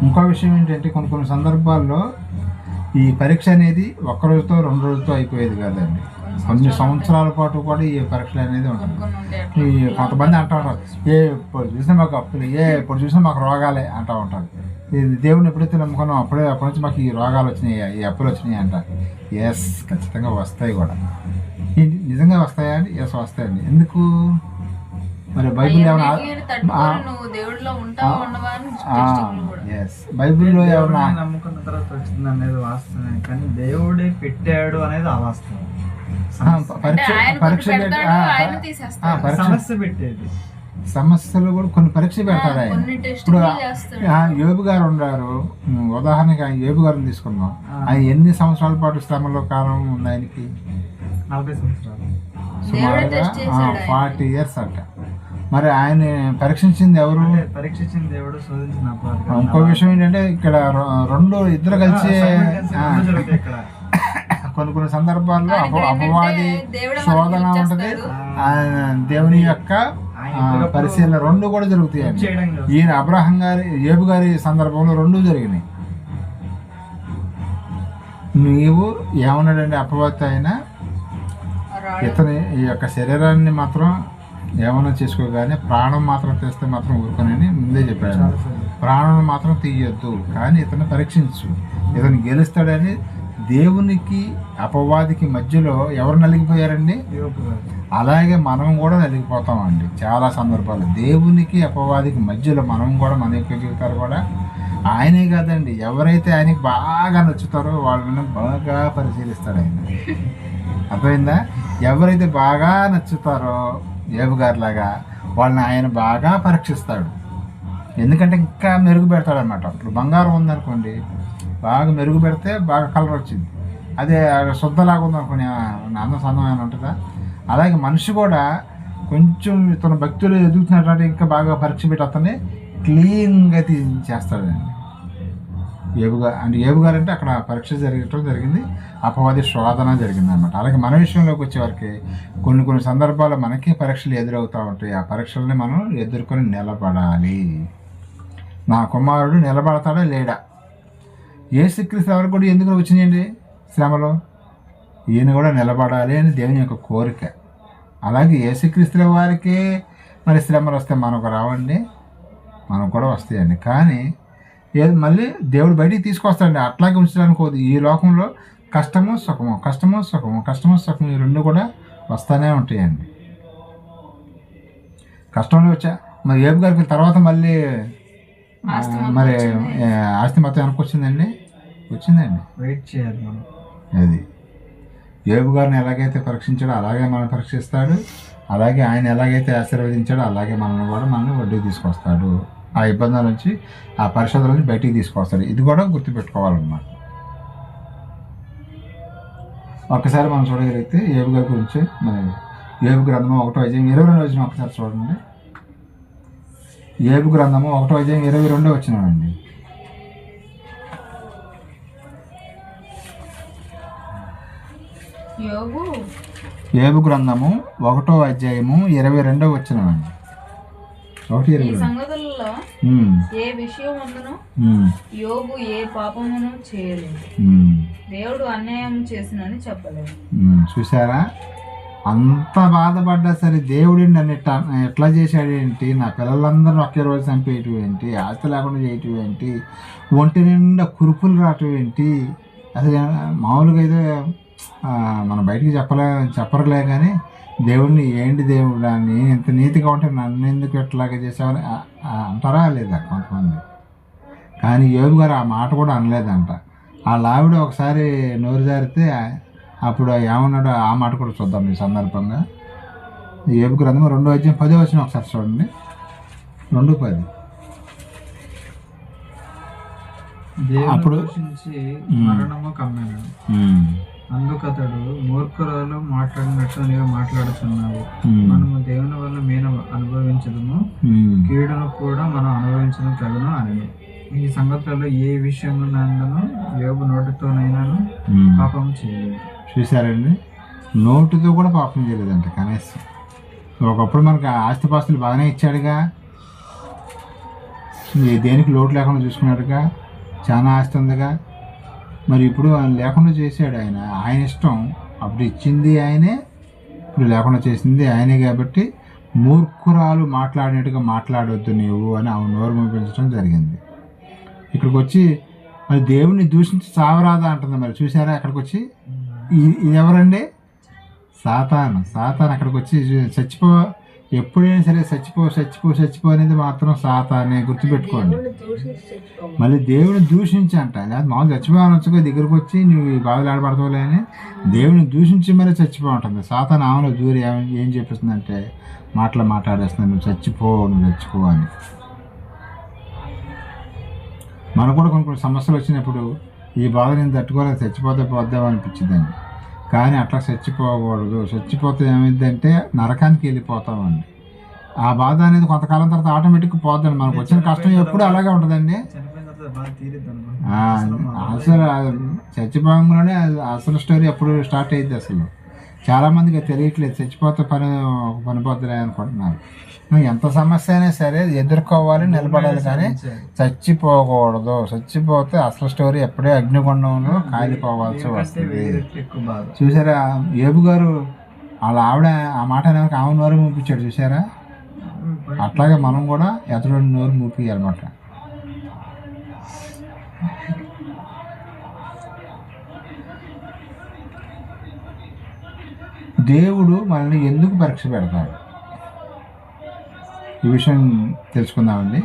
ఇంకో విషయం ఏంటంటే కొన్ని సందర్భాల్లో ఈ పరీక్ష అనేది 1 రోజుతో 2 రోజులతో అయిపోయేది కాదండి. కొన్ని సంవత్సరాల పాటు కూడా ఈ పరీక్షలు అనేది ఉంటుంది. ఈ కొంతమంది అంటూ ఉంటారు, ఇప్పుడు చూసినా మాకు అప్పులు, ఇప్పుడు చూసినా మాకు రోగాలే అంటూ ఉంటారు. ఇది దేవుడిని ఎప్పుడైతే నమ్ముకున్నాం అప్పటి నుంచి మాకు ఈ రోగాలు వచ్చినాయి, ఈ అప్పులు వచ్చినాయి అంటారు. ఎస్, ఖచ్చితంగా వస్తాయి కూడా. నిజంగా వస్తాయా అండి? ఎస్, వస్తాయండి. ఎందుకు? మరి బైబిల్ ఏమన్నా బైబిల్లో ఏమన్నా నమ్ముకున్న తర్వాత వచ్చింది అనేది వాస్తవమే, కానీ దేవుడే పెట్టాడు అనేది అవాస్తవం. సమస్య పెట్టేది, సమస్యలు కూడా కొన్ని పరీక్ష పెడతాడు ఆయన. ఇప్పుడు యోబు గారు ఉన్నారు, ఉదాహరణకి ఆయన యోబు గారిని తీసుకుందాం. ఆయన ఎన్ని సంవత్సరాల పాటు శ్రమలో కాలం ఉంది ఆయనకి? 40 సంవత్సరాలు, సుమారుగా 40 years అంట. మరి ఆయన పరీక్షించింది ఎవరు? పరీక్షించింది దేవుడు, శోధించిన. ఇంకో విషయం ఏంటంటే ఇక్కడ ఇద్దరు కలిసి కొన్ని సందర్భాల్లో అపవాది శోధన ఉంటది, దేవుని యొక్క పరిశీలన, 2 కూడా జరుగుతాయండి. ఈయన అబ్రహాం గారి, యోబు గారి సందర్భంలో 2 జరిగినాయి. నీవు ఏమన్నాడండి అపవాది అయినా, ఇతని ఈ యొక్క శరీరాన్ని మాత్రం ఏమన్నా చేసుకోగానే ప్రాణం మాత్రం తెస్తే మాత్రం ఊరుకోనని ముందే చెప్పాడు. ప్రాణం మాత్రం తీయొద్దు, కానీ ఇతను పరీక్షించు, ఇతను గెలుస్తాడని. దేవునికి అపవాదికి మధ్యలో ఎవరు నలిగిపోయారండి? అలాగే మనం కూడా నలిగిపోతామండి చాలా సందర్భాలు. దేవునికి అపవాదికి మధ్యలో మనం కూడా, మన యొక్క జీవితాలు కూడా. ఆయనే కాదండి, ఎవరైతే ఆయనకి బాగా నచ్చుతారో వాళ్ళని బాగా పరిశీలిస్తాడు ఆయన. అర్థమైందా? ఎవరైతే బాగా నచ్చుతారో యోబు గారిలాగా వాళ్ళని ఆయన బాగా పరీక్షిస్తాడు. ఎందుకంటే ఇంకా మెరుగు పెడతాడు అన్నమాట. ఇప్పుడు బంగారం ఉందనుకోండి, బాగా మెరుగు పెడితే బాగా కలర్ వచ్చింది. అదే శుద్ధలాగా ఉందనుకోండి, అందం సందమైన ఉంటుందా? అలాగే మనిషి కూడా కొంచెం తన భక్తులు ఎదుగుతున్నటువంటి ఇంకా బాగా పరీక్ష పెట్టి అతన్ని క్లీన్గా చేస్తాడండి. ఏబు గారు అంటే అక్కడ పరీక్ష జరగటం జరిగింది, అపవాది శోధన జరిగింది అనమాట. అలాగే మన విషయంలోకి వచ్చేవారికి కొన్ని సందర్భాల్లో మనకి పరీక్షలు ఎదురవుతూ ఉంటాయి. ఆ పరీక్షల్ని మనం ఎదుర్కొని నిలబడాలి. నా కుమారుడు నిలబడతాడా లేడా? యేసుక్రీస్తు ఎవరికి కూడా ఎందుకు వచ్చినాయండి శ్రమలో? ఈయన కూడా నిలబడాలి అని దేవుని యొక్క కోరిక. అలాగే యేసుక్రీస్తు వారికే మరి శ్రమలు వస్తే మనకు రావండి, మనకు కూడా వస్తాయండి. కానీ మళ్ళీ దేవుడు బయటికి తీసుకొస్తాడండి. అట్లాగే ఉంచడానికి పోదు. ఈ లోకంలో కష్టము సుఖము ఈ రెండు కూడా వస్తూనే ఉంటాయండి. కష్టంలో వచ్చా మరి ఏబు గారికి తర్వాత మళ్ళీ మరి ఆస్తి మొత్తం వెనక్కి వచ్చిందండి. వెయిట్ చేయాలి మనం. అది ఏబు గారిని ఎలాగైతే పరీక్షించాడో అలాగే మనం పరీక్షిస్తాడు. అలాగే ఆయన ఎలాగైతే ఆశీర్వదించాడో అలాగే మనల్ని వడ్డీకి తీసుకొస్తాడు. ఆ ఇబ్బందుల నుంచి, ఆ పరిశోధన నుంచి బయటికి తీసుకొస్తాడు. ఇది కూడా గుర్తుపెట్టుకోవాలన్నమాట. ఒక్కసారి మనం చూడగలిగితే ఏబు గారి గురించి మరి ఏబు గ్రంథము 1:22 ఒకసారి చూడండి. ఏబు గ్రంథము 1:22 అండి. ఏబు గ్రంథము 1:22 అండి. ఈ సంగతులలో ఏ విషయం ఉందనో యోబు ఏ పాపమును చేయలేదు, దేవుడు అన్యాయం చేసినని చెప్పలేదు. చూసారా, అంత బాధపడ్డా సరే దేవుడు నన్ను ఎట్లా చేశాడు ఏంటి, నా పిల్లలందరూ ఒకే రోజు చంపేయటం ఏంటి, ఆస్తి లేకుండా చేయటం ఏంటి, ఒంటి నిండా కురుపులు రావటం ఏంటి, అసలు మామూలుగా అయితే మనం బయటికి చెప్పరులే కానీ దేవుడిని ఏంటి దేవుడు అని ఇంత నీతిగా ఉంటే నన్ను ఎందుకు ఎట్లాగా చేసావని అంటారా లేదా కొంతమంది. కానీ యోబు గారు ఆ మాట కూడా అనలేదంట. వాళ్ళ ఆవిడ ఒకసారి నోరు జారితే అప్పుడు ఏమన్నాడో ఆ మాట కూడా చూద్దాం ఈ సందర్భంగా. ఏబు గ్రంథం 2:10 ఒకసారి చూడండి. 2:10 అప్పుడు మరణము కమ్మాను, అందుకతడు మూర్ఖురాలు మాట్లాడినట్టు నీవు మాట్లాడుతున్నావు. మనము దేవుని వల్ల మేలు అనుభవించడము, కీడును కూడా మనం అనుభవించడం తగును అని. ఈ సంగతులలో ఏ విషయంలో నందును యోబు నోటితోనైనాను పాపం చేయలేదు. చూసారండి, నోటితో కూడా పాపం చేయలేదంట కనీసం. ఒకప్పుడు మనకు ఆస్తిపాస్తులు బాగానే ఇచ్చాడుగా, దేనికి లోటు లేకుండా చూసుకున్నాడుగా, చాలా ఆస్తి ఉందిగా. మరి ఇప్పుడు లేకుండా చేశాడు ఆయన ఇష్టం. అప్పుడు ఇచ్చింది ఆయనే, ఇప్పుడు లేకుండా చేసింది ఆయనే. కాబట్టి మూర్ఖురాలు మాట్లాడినట్టుగా మాట్లాడవద్దు నీవు అని ఆమె నోరు పంపించడం జరిగింది. ఇక్కడికి వచ్చి మరి దేవుణ్ణి దూషించి చావరాదా అంటుంది. మరి చూసారా, అక్కడికి వచ్చి ఇది ఎవరండి? సాతాను అక్కడికి వచ్చి ఎప్పుడైనా సరే చచ్చిపో అనేది మాత్రం సాతానే, గుర్తుపెట్టుకోండి. మళ్ళీ దేవుని దూషించి అంట, లేదా మామూలు చచ్చిపోవచ్చుగా దగ్గరకు వచ్చి నువ్వు ఈ బాధలు ఆడపడతావులే అని దేవుని దూషించి మరీ చచ్చిపో ఉంటుంది. సాతాను ఆమెలో దూరి ఏం చెప్పిస్తుందంటే మాట్లాడేస్తుంది, నువ్వు చచ్చిపో అని. మనకు కూడా కొన్ని సమస్యలు వచ్చినప్పుడు ఈ బాధ నేను తట్టుకోలేదు, చచ్చిపోతే పోద్దాం అనిపించిందండి. కానీ అట్లా చచ్చిపోకూడదు. చచ్చిపోతే ఏమైందంటే నరకానికి వెళ్ళిపోతామండి. ఆ బాధ అనేది కొంతకాలం తర్వాత ఆటోమేటిక్గా పోద్దండి. మనకు వచ్చిన కష్టం ఎప్పుడు అలాగే ఉంటుందండి. అసలు చచ్చిపోగానే అసలు స్టోరీ ఎప్పుడు స్టార్ట్ అయ్యింది. అసలు చాలామందికి తెలియట్లేదు, చచ్చిపోతే పనిపోద్దులే అనుకుంటున్నారు. ఎంత సమస్య అయినా సరే ఎదుర్కోవాలి, నిలబడాలి, కానీ చచ్చిపోకూడదు. చచ్చిపోతే అసలు స్టోరీ ఎప్పుడే అగ్నిగుండంలో కాలిపోవాల్సి వస్తుంది. చూసారా, ఏబు గారు వాళ్ళ ఆవిడ ఆ మాట అనేది ఆమె నోరు మూపించాడు. చూసారా, అట్లాగే మనం కూడా ఎదురు నోరు మూపియాలన్నమాట. దేవుడు మనల్ని ఎందుకు పరీక్ష పెడతాడు, ఈ విషయం తెలుసుకుందామండి.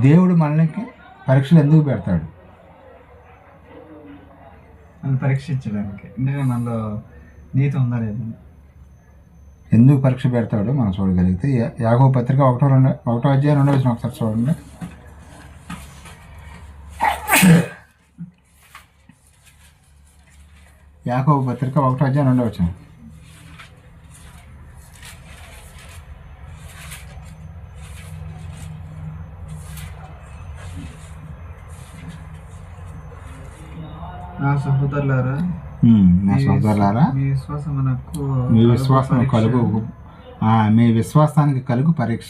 దేవుడు మనకి పరీక్షలు ఎందుకు పెడతాడు? పరీక్షించడానికి, ఎందుకంటే మనలో నీతి ఉందా లేదా. ఎందుకు పరీక్ష పెడతాడు మనం చూడగలిగితే యాకోబు పత్రిక 1:2 ఒకసారి చూడండి. యాకోబు పత్రిక 1:2. నా సహోదరులారా నా సోదరులారా మీ విశ్వాసమునకు మీ విశ్వాసం కలుగు మీ విశ్వాసానికి కలుగు పరీక్ష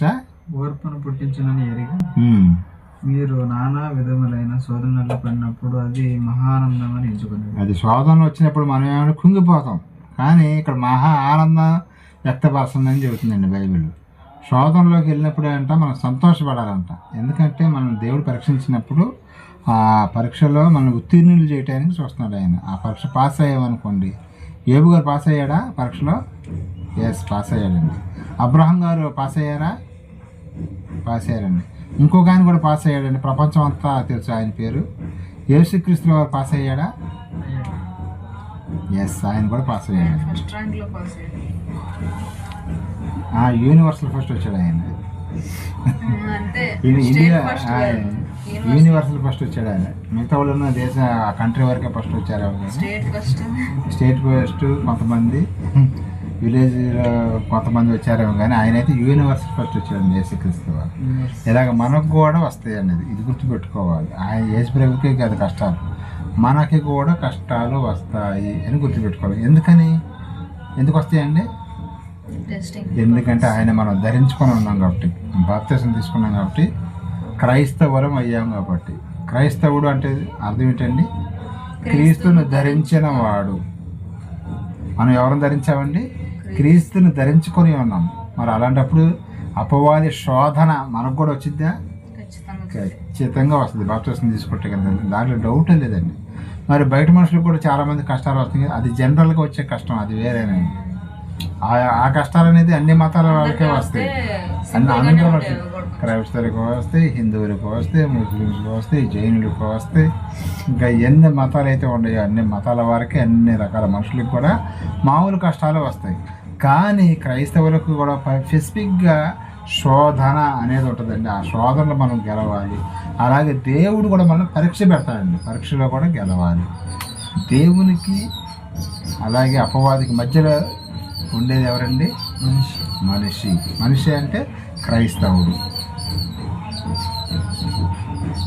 ఓర్పును పుట్టించునని ఎరిగి ఉమ్, మీరు నానా విధములైన శోధనలు పడినప్పుడు అది మహానందం అని ఎంచుకునేది. అది శోధన వచ్చినప్పుడు మనం ఏమైనా కుంగిపోతాం, కానీ ఇక్కడ మహా ఆనందం వ్యక్తపరచండి చెబుతుందండి బైబిల్. శోధనలోకి వెళ్ళినప్పుడు ఏంట మనం సంతోషపడాలంట. ఎందుకంటే మనం దేవుడు పరీక్షించినప్పుడు ఆ పరీక్షలో మనం ఉత్తీర్ణులు చేయడానికి చూస్తున్నాడు ఆయన. ఆ పరీక్ష పాస్ అయ్యామనుకోండి, ఏబు గారు పాస్ అయ్యాడా పరీక్షలో? ఎస్, పాస్ అయ్యాడండి. అబ్రహం గారు పాస్ అయ్యారా? పాస్ అయ్యారండి. ఇంకొక ఆయన కూడా పాస్ అయ్యాడండి, ప్రపంచం అంతా తెలుసు ఆయన పేరు. యేసుక్రీస్తు వారు పాస్ అయ్యాడా? ఎస్, ఆయన కూడా పాస్ అయ్యాడు. ఫస్ట్ ర్యాంక్ లో పాస్ అయ్యాడు. యూనివర్సల్ ఫస్ట్ వచ్చాడు ఆయన. అంతే ఇండియా ఫస్ట్ యూనివర్సల్ ఫస్ట్ వచ్చాడు ఆయన. మిగతా వాళ్ళు ఉన్న దేశ కంట్రీ వరకే ఫస్ట్ వచ్చారు. స్టేట్ ఫస్ట్ స్టేట్ ఫస్ట్ కొంతమంది, విలేజ్లో కొంతమంది వచ్చారేమో, కానీ ఆయన అయితే యూనివర్సల్ ఫస్ట్ వచ్చాడు యేసుక్రీస్తు వారు. ఇలాగ మనకు కూడా వస్తాయి అనేది ఇది గుర్తుపెట్టుకోవాలి. ఆయన యేసు ప్రభుకే కాదు కష్టాలు, మనకి కూడా కష్టాలు వస్తాయి అని గుర్తుపెట్టుకోవాలి. ఎందుకు వస్తాయండి? టెస్టింగ్. ఎందుకంటే ఆయన మనం ధరించుకొని ఉన్నాం కాబట్టి, బాప్తిసం తీసుకున్నాం కాబట్టి, క్రైస్తవులం అయ్యాం కాబట్టి. క్రైస్తవుడు అంటే అర్థం ఏంటండి? క్రీస్తును ధరించిన వాడు. మనం ఎవరిని ధరించామండి? క్రీస్తుని ధరించుకొని ఉన్నాం. మరి అలాంటప్పుడు అపవాది శోధన మనకు కూడా వచ్చిద్దా? ఖచ్చితంగా వస్తుంది బాప్తిసం తీసుకుంటే కనుక, దాంట్లో డౌట్ లేదండి. మరి బయట మనుషులకు కూడా చాలామంది కష్టాలు వస్తాయి. అది జనరల్గా వచ్చే కష్టం, అది వేరేనండి. ఆ కష్టాలు అనేది అన్ని మతాల వాళ్ళకే వస్తాయి. అందరూ వస్తాయి. క్రైస్తవులకు వస్తాయి, హిందువులకు వస్తాయి, ముస్లింలకు వస్తాయి, జైనులకు వస్తాయి, ఇంకా ఎన్ని మతాలు అయితే ఉన్నాయో అన్ని మతాల వారికి, అన్ని రకాల మనుషులకు కూడా మామూలు కష్టాలు వస్తాయి. కానీ క్రైస్తవులకు కూడా స్పెసిఫిక్గా శోధన అనేది ఉంటుందండి. ఆ శోధనలో మనం గెలవాలి. అలాగే దేవుడు కూడా మనం పరీక్ష పెడతాడండి, పరీక్షలో కూడా గెలవాలి. దేవునికి అలాగే అపవాదికి మధ్యలో ఉండేది ఎవరండి? మనిషి అంటే క్రైస్తవుడు.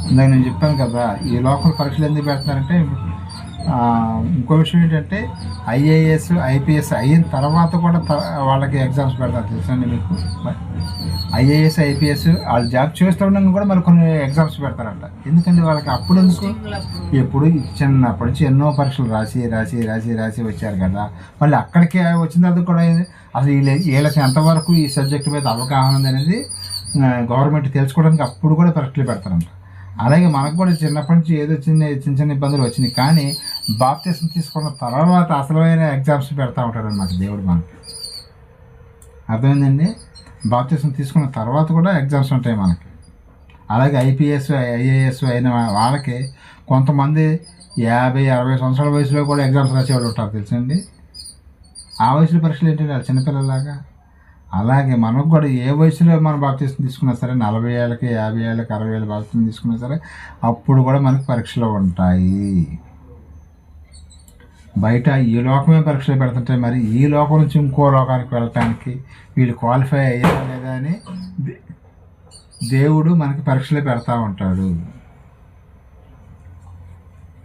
ఇందాక నేను చెప్పాను కదా, ఈ లోకల్ పరీక్షలు ఎందుకు పెడతారంటే, ఇంకో విషయం ఏంటంటే ఐఏఎస్ ఐపీఎస్ అయిన తర్వాత కూడా వాళ్ళకి ఎగ్జామ్స్ పెడతారు తెలుసండి మీకు. ఐఏఎస్ ఐపీఎస్ వాళ్ళు జాబ్ చేస్తూ ఉండగా కూడా మళ్ళీ కొన్ని ఎగ్జామ్స్ పెడతారంట. ఎందుకంటే వాళ్ళకి అప్పుడు ఎందుకు, ఎప్పుడు చిన్నప్పటి నుంచి ఎన్నో పరీక్షలు రాసి వచ్చారు కదా, మళ్ళీ అక్కడికి వచ్చిన తర్వాత కూడా అసలు వీళ్ళకి ఎంతవరకు ఈ సబ్జెక్ట్ మీద అవగాహన ఉంది అనేది గవర్నమెంట్ తెలుసుకోవడానికి అప్పుడు కూడా పరీక్షలు పెడతారంట. అలాగే మనకు కూడా చిన్నప్పటి నుంచి ఏదో చిన్న ఇబ్బందులు వచ్చినాయి, కానీ బాప్తిసం తీసుకున్న తర్వాత అసలైన ఎగ్జామ్స్ పెడతా ఉంటాడు అన్నమాట దేవుడు మనకి. అర్థమైందండి? బాప్తిసం తీసుకున్న తర్వాత కూడా ఎగ్జామ్స్ ఉంటాయి మనకి. అలాగే ఐపీఎస్ ఐఏఎస్ అయిన వాళ్ళకి కొంతమంది 50-60 సంవత్సరాల వయసులో కూడా ఎగ్జామ్స్ రాసేవాళ్ళు ఉంటారు తెలుసండి. ఆ వయసులో పరీక్షలు ఏంటంటే వాళ్ళు చిన్నపిల్లలాగా. అలాగే మనకు కూడా ఏ వయసులో మనం బాప్తిసం తీసుకున్నా సరే, 40 ఏళ్ళకి 50 ఏళ్ళకి 60 ఏళ్ళకి బాప్తిసం తీసుకున్నా సరే, అప్పుడు కూడా మనకు పరీక్షలు ఉంటాయి. బయట ఈ లోకమే పరీక్షలు పెడుతుంటాయి, మరి ఈ లోకం నుంచి ఇంకో లోకానికి వెళ్ళటానికి వీళ్ళు క్వాలిఫై అయ్యారా లేదా అని దేవుడు మనకి పరీక్షలు పెడతా ఉంటాడు.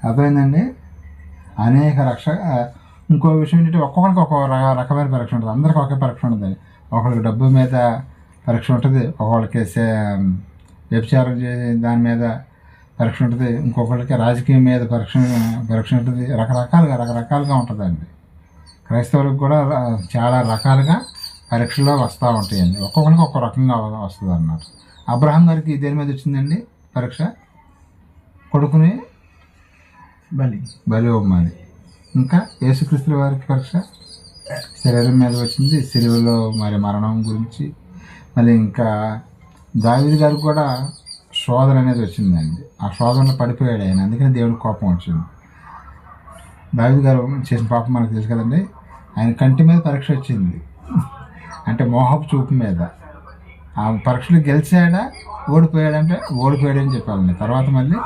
అర్థమైందండి? అనేక ఇంకో విషయం ఏంటంటే ఒక్కొక్కరికి ఒక్కొక్క రకమైన పరీక్ష ఉంటుంది. అందరికీ ఒకే పరీక్ష ఉంటుంది. ఒకరికి డబ్బు మీద పరీక్ష ఉంటుంది, ఒకళ్ళకి వ్యభిచారం చేసే దాని మీద పరీక్ష ఉంటుంది, ఇంకొకరికి రాజకీయం మీద పరీక్ష ఉంటుంది. రకరకాలుగా ఉంటుందండి. క్రైస్తవులకు కూడా చాలా రకాలుగా పరీక్షలో వస్తూ ఉంటాయండి. ఒక్కొక్కరికి ఒక్కొక్క రకంగా వస్తుంది అన్నమాట. అబ్రహాం గారికి దేని మీద వచ్చిందండి పరీక్ష? కొడుకుని బలి ఇవ్వమని. ఇంకా యేసుక్రీస్తు వారికి పరీక్ష శరీరం మీద వచ్చింది, సిలువలో మరి మరణం గురించి. మళ్ళీ ఇంకా దావీదు గారికి కూడా శోధన అనేది వచ్చిందండి. ఆ శోధనలో పడిపోయాడు ఆయన, అందుకని దేవుడికి కోపం వచ్చింది. దావీదు గారు చేసిన పాపం మనకు తెలుసు కదండి. ఆయన కంటి మీద పరీక్ష వచ్చింది, అంటే మోహపు చూపు మీద. ఆ పరీక్షలు గెలిచాడా ఓడిపోయాడంటే ఓడిపోయాడని చెప్పాలండి. తర్వాత మళ్ళీ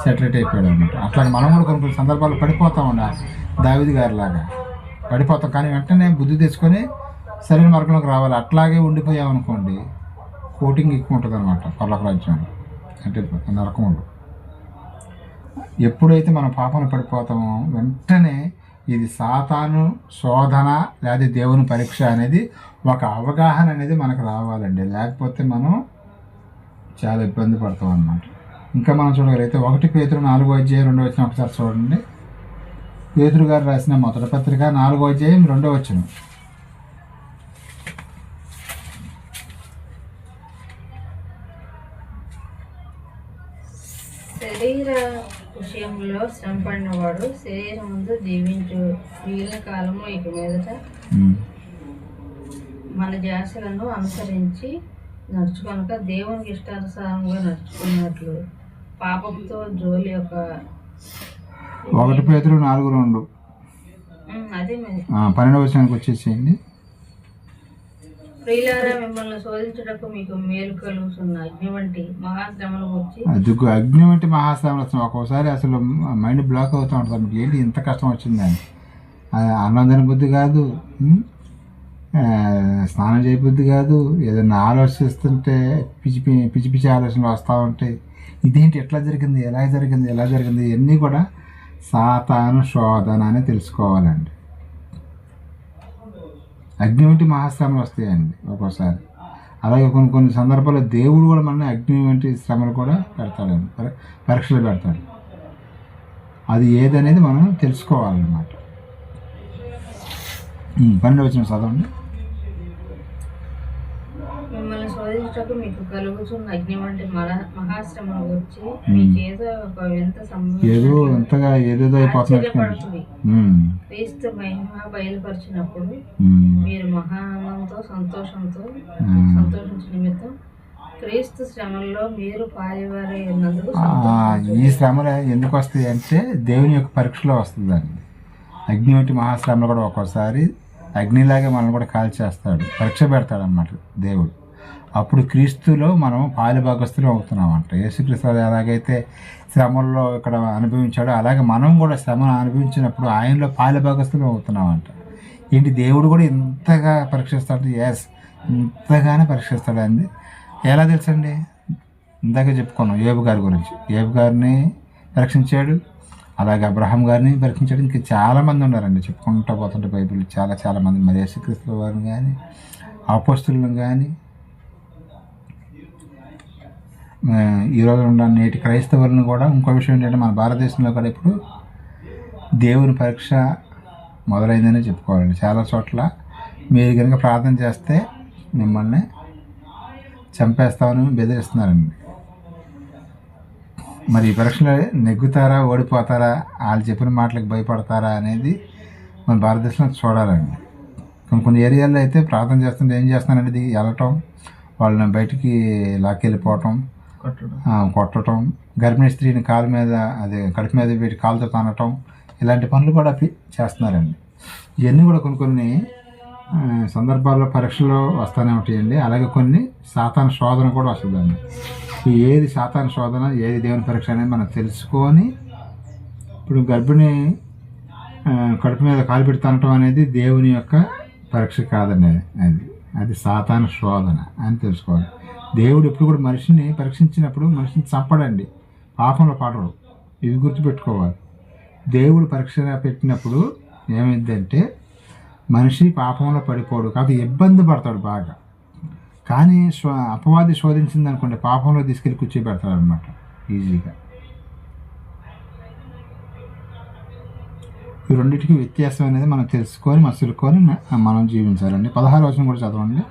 సెటరేట్ అయిపోయాడు అనమాట. అట్లాగే మనం కూడా కొన్ని సందర్భాల్లో పడిపోతామండి, దావీదు గారి లాగా పడిపోతాం. కానీ వెంటనే బుద్ధి తెచ్చుకొని సరైన మార్గంలోకి రావాలి. అట్లాగే ఉండిపోయామనుకోండి, కోటింగ్ ఎక్కువ ఉంటుంది అనమాట పర్లోక రాజ్యం, అంటే నరకంలో. ఎప్పుడైతే మనం పాపంలో పడిపోతామో వెంటనే ఇది సాతాను శోధన లేదా దేవుని పరీక్ష అనేది ఒక అవగాహన అనేది మనకు రావాలండి. లేకపోతే మనం చాలా ఇబ్బంది పడతాం అన్నమాట. ఇంకా మనం చూడగలిగితే 1 పేతురు 4:2 ఒకసారి చూడండి. పేతురు గారు రాసిన మొదటి పత్రిక 4:2. శరీర విషయంలో శ్రమ పడినవాడు శరీరం ముందు జీవించు మిగిలిన కాలము ఇక మీదట మన జాసలను అనుసరించి నడుచుకొనక దేవునికి ఇష్టానుసారంగా నడుచుకున్నట్లు పాపంతో జోలి యొక్క 1 పేతురు 4:2 అదే మరి 12 వచ్చేసేయండి. ప్రియులారా, మిమ్మల్ని శోధించుటకు మీకు మేలు కలుగుతున్న అగ్ని వంటి మహాశ్రమలు వచ్చి అగ్ని వంటి మహాశ్రమలు వస్తున్నాయి. ఒక్కోసారి అసలు మైండ్ బ్లాక్ అవుతూ ఉంటుంది. మీకు ఏంటి ఇంత కష్టం వచ్చిందని, అన్నం తినబుద్ధి కాదు, స్నానం చేయబుద్ధి కాదు, ఏదైనా ఆలోచిస్తుంటే పిచ్చి పిచ్చి ఆలోచనలు వస్తూ ఉంటాయి. ఇదేంటి ఎట్లా జరిగింది, ఎలా జరిగింది ఇవన్నీ కూడా సాతాను శోధన అని తెలుసుకోవాలండి. అగ్ని వంటి మహాశ్రమలు వస్తాయండి ఒక్కోసారి. అలాగే కొన్ని సందర్భాల్లో దేవుడు కూడా మనల్ని అగ్ని వంటి శ్రమలు కూడా పెడతాడండి, పరీక్షలు పెడతాడు. అది ఏదనేది మనం తెలుసుకోవాలన్నమాట. 12 చదవండి. మిమ్మల్ని శోధించుటకు మీకు కలుగుతున్న అగ్ని వంటి మహాశ్రమలు వచ్చి మీకేదో ఒక వింత ఏదేదో ఆశ్చర్యపడుతుంది. క్రీస్తు మహిమ బయలుపరిచినప్పుడు మీరు మహానందంతో సంతోషించు నిమిత్తం క్రీస్తు శ్రమల్లో మీరు పాలివారై ఉన్నందుకు ఈ శ్రమలు ఎందుకు వస్తాయి అంటే దేవుని యొక్క పరీక్షలో వస్తుందండి. అగ్ని వంటి మహాశ్రమలు కూడా ఒక్కోసారి అగ్నిలాగే మనల్ని కూడా కాల్చేస్తాడు, పరీక్ష పెడతాడు అన్నమాట దేవుడు. అప్పుడు క్రీస్తులో మనం పాలుభాగస్తులు అవుతున్నామంట. యేసుక్రీస్తు ఎలాగైతే శ్రమల్లో ఇక్కడ అనుభవించాడో అలాగే మనం కూడా శ్రమను అనుభవించినప్పుడు ఆయనలో పాలుభాగస్తులు అవుతున్నామంట. ఏంటి, దేవుడు కూడా ఇంతగా పరీక్షిస్తాడు? ఇంతగానే పరీక్షిస్తాడు అండి. ఎలా తెలుసండి? ఇందాక చెప్పుకున్నాం యోబు గారి గురించి. యోబు గారిని పరీక్షించాడు, అలాగే అబ్రహాం గారిని పరీక్షించాడు. ఇంకా చాలామంది ఉన్నారండి, చెప్పుకుంటూ పోతుంటే బైబిల్ చాలామంది. మరి యేసుక్రీస్తు వారిని కానీ అపోస్తలులను కానీ ఈరోజు ఉన్న నేటి క్రైస్తవులను కూడా. ఇంకో విషయం ఏంటంటే మన భారతదేశంలో కూడా ఇప్పుడు దేవుని పరీక్ష మొదలైందని చెప్పుకోవాలండి. చాలా చోట్ల మీరు కనుక ప్రార్థన చేస్తే మిమ్మల్ని చంపేస్తామని బెదిరిస్తున్నారండి. మరి ఈ పరీక్షలో నెగ్గుతారా, ఓడిపోతారా, వాళ్ళు చెప్పిన మాటలకు భయపడతారా అనేది మన భారతదేశంలో చూడాలండి. కొన్ని ఏరియాల్లో అయితే ప్రార్థన చేస్తుంటే ఏం చేస్తున్నారండి, వెళ్ళటం, వాళ్ళని బయటికి లాక్కెళ్ళిపోవటం, కొట్టడం, గర్భిణీ స్త్రీని కాలు మీద కడుపు మీద పెట్టి కాలుతో తనటం, ఇలాంటి పనులు కూడా చేస్తున్నారండి. ఇవన్నీ కూడా కొన్ని సందర్భాల్లో పరీక్షలో వస్తూనే ఉంటాయండి. అలాగే కొన్ని సాతాను శోధన కూడా వస్తుందండి. ఏది సాతాను శోధన, ఏది దేవుని పరీక్ష అనేది మనం తెలుసుకొని, ఇప్పుడు గర్భిణి కడుపు మీద కాలు పెట్టి తనటం అనేది దేవుని యొక్క పరీక్ష కాదండి, అది సాతాను శోధన అని తెలుసుకోవాలి. దేవుడు ఎప్పుడు కూడా మనిషిని పరీక్షించినప్పుడు మనిషిని చంపడండి, పాపంలో పడడు. ఇవి గుర్తుపెట్టుకోవాలి. దేవుడు పరీక్ష పెట్టినప్పుడు ఏమైందంటే మనిషి పాపంలో పడిపోడు, కాదు ఇబ్బంది పడతాడు బాగా. కానీ అపవాది శోధించింది అనుకోండి, పాపంలో తీసుకెళ్ళి కూర్చోబెడతాడు అనమాట ఈజీగా. ఈ రెండింటికి వ్యత్యాసం అనేది మనం తెలుసుకొని మసులుకొని మనం జీవించాలండి. 16వ వచనం కూడా చదవండి.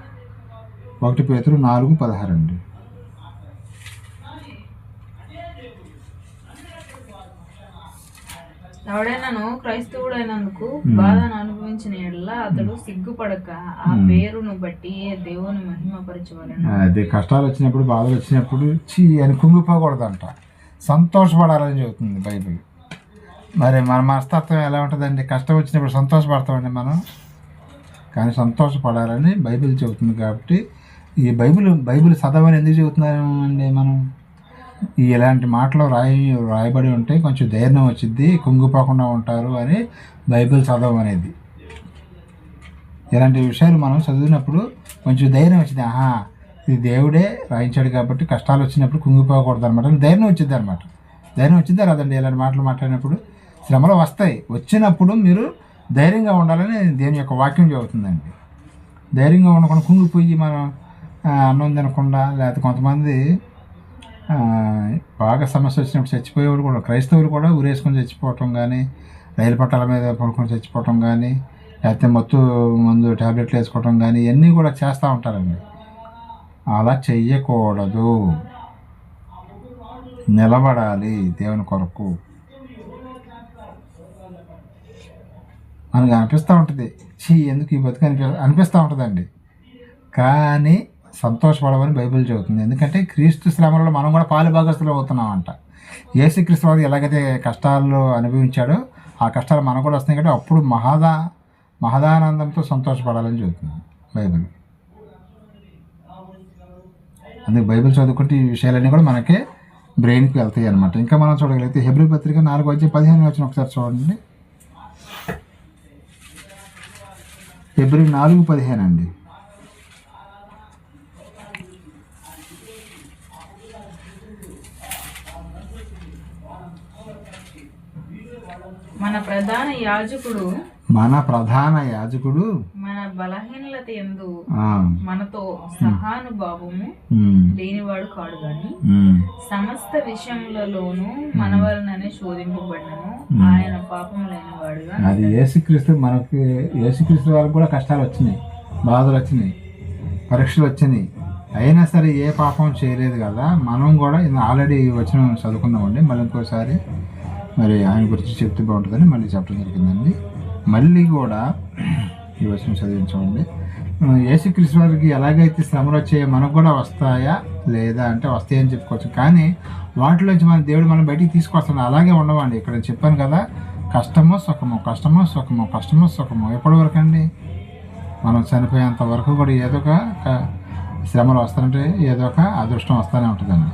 1 పేతురు 4:16 అండి. ఎవడైనాను క్రైస్తవుడైనందుకు బాధను అనుభవించిన ఎడల అతడు సిగ్గుపడక ఆ పేరును బట్టి దేవుని మహిమపరచవలెను. అదే కష్టాలు వచ్చినప్పుడు, బాధలు వచ్చినప్పుడు అని కుంగిపోకూడదంట, సంతోషపడాలని చెబుతుంది బైబిల్. మరి మన మనస్తత్వం ఎలా ఉంటుందండి? కష్టం వచ్చినప్పుడు సంతోషపడతామండి మనం, కానీ సంతోషపడాలని బైబిల్ చెబుతుంది. కాబట్టి ఈ బైబిల్ చదవని ఎందుకు చెబుతున్నామండి మనం? ఇలాంటి మాటలు రాయబడి ఉంటే కొంచెం ధైర్యం వచ్చింది, కుంగిపోకుండా ఉంటారు అని బైబిల్ చదవనేది. ఇలాంటి విషయాలు మనం చదివినప్పుడు కొంచెం ధైర్యం వచ్చింది. ఆహా, ఇది దేవుడే రాయించాడు కాబట్టి కష్టాలు వచ్చినప్పుడు కుంగిపోకూడదు అనమాట, ధైర్యం వచ్చింది అనమాట. ధైర్యం వచ్చిందా రాదండి ఇలాంటి మాటలు మాట్లాడినప్పుడు? శ్రమలు వస్తాయి, వచ్చినప్పుడు మీరు ధైర్యంగా ఉండాలని దేని యొక్క వాక్యం చెబుతుందండి. ధైర్యంగా ఉండకుండా కుంగిపోయి మనం అన్నం తినకుండా, లేకపోతే కొంతమంది బాగా సమస్య వచ్చినప్పుడు చచ్చిపోయేవాడు కూడా, క్రైస్తవులు కూడా ఊరేసుకొని చచ్చిపోవటం కానీ, రైలు పట్టాల మీద పడుకొని చచ్చిపోవటం కానీ, లేకపోతే మత్తు మందు ట్యాబ్లెట్లు వేసుకోవటం కానీ, ఇవన్నీ కూడా చేస్తూ ఉంటారండి. అలా చెయ్యకూడదు. నిలబడాలి దేవుని కొరకు. మనకు అనిపిస్తూ ఉంటుంది, ఎందుకు ఈ బతుకు అనిపిస్తూ ఉంటుందండి. కానీ సంతోషపడమని బైబిల్ చెబుతుంది. ఎందుకంటే క్రీస్తు శ్రమలలో మనం కూడా పాలు భాగస్తులు అవుతున్నామంట. యేసుక్రీస్తు వారు ఎలాగైతే కష్టాలు అనుభవించాడో ఆ కష్టాలు మనకు కూడా వస్తున్నాయి. కాబట్టి అప్పుడు మహదానందంతో సంతోషపడాలని చెబుతుంది బైబిల్. అందుకే బైబిల్ చదువుకుంటే ఈ విషయాలన్నీ కూడా మనకే బ్రెయిన్కి వెళ్తాయి అన్నమాట. ఇంకా మనం చూడగలిగితే హెబ్రీ పత్రిక 4:15 ఒకసారి చూడండి. హెబ్రీ 4:15 అండి. మన ప్రధాన యాజకుడు మన బలహీనత యందు మనతో సహానుభావము లేనివాడు కాడు గాని సమస్త విషయములలోనూ మన వలననే శోధింపబడినను ఆయన పాపం లేనివాడుగా. అది యేసుక్రీస్తు వారికి కూడా కష్టాలు వచ్చినాయి, బాధలు వచ్చినాయి, పరీక్షలు వచ్చినాయి. అయినా సరే ఏ పాపం చేయలేదు కదా. మనం కూడా ఆల్రెడీ వచ్చిన చదువుకున్నామండి. మళ్ళీ ఇంకోసారి మరి ఆయన గురించి చెప్తే బాగుంటుందని మళ్ళీ చెప్పడం జరిగిందండి. మళ్ళీ కూడా ఈ వచనం చదివించండి. యేసుక్రీస్తు వారికి ఎలాగైతే శ్రమలు వచ్చాయో మనకు కూడా వస్తాయా లేదా అంటే వస్తాయని చెప్పుకోవచ్చు. కానీ వాటిలోంచి మన దేవుడు మనం బయటికి తీసుకొస్తున్నాడు. అలాగే ఉండవండి. ఇక్కడ చెప్పాను కదా, కష్టమో సుఖమో, కష్టమో సుఖమో, కష్టమో సుఖమో. ఎప్పటి వరకు అండి? మనం చనిపోయేంత వరకు కూడా ఏదో ఒక శ్రమలు వస్తానంటే ఏదో ఒక అదృష్టం వస్తూనే ఉంటుందండి.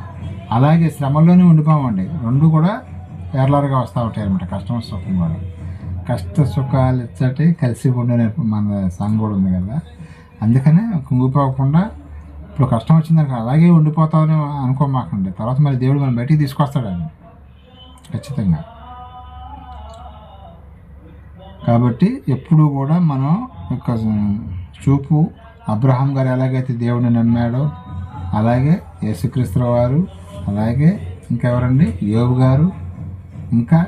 అలాగే శ్రమల్లోనే ఉండిపోమండి. రెండు కూడా ఎర్లర్గా వస్తూ ఉంటాయి అనమాట. కష్టం సుఖం కూడా. కష్ట సుఖాలు ఇచ్చటి కలిసి ఉండే మన సాంగ్ కూడా ఉంది కదా. అందుకనే కుంగిపోకుండా ఇప్పుడు కష్టం వచ్చిందనుకో అలాగే ఉండిపోతామని అనుకోమాకండి. తర్వాత మరి దేవుడు మనం బయటికి తీసుకొస్తాడండి ఖచ్చితంగా. కాబట్టి ఎప్పుడు కూడా మనం యొక్క చూపు అబ్రహాం గారు ఎలాగైతే దేవుడిని నమ్మాడో అలాగే యేసుక్రీస్తు వారు, అలాగే ఇంకెవరండి యోబు గారు, ఇంకా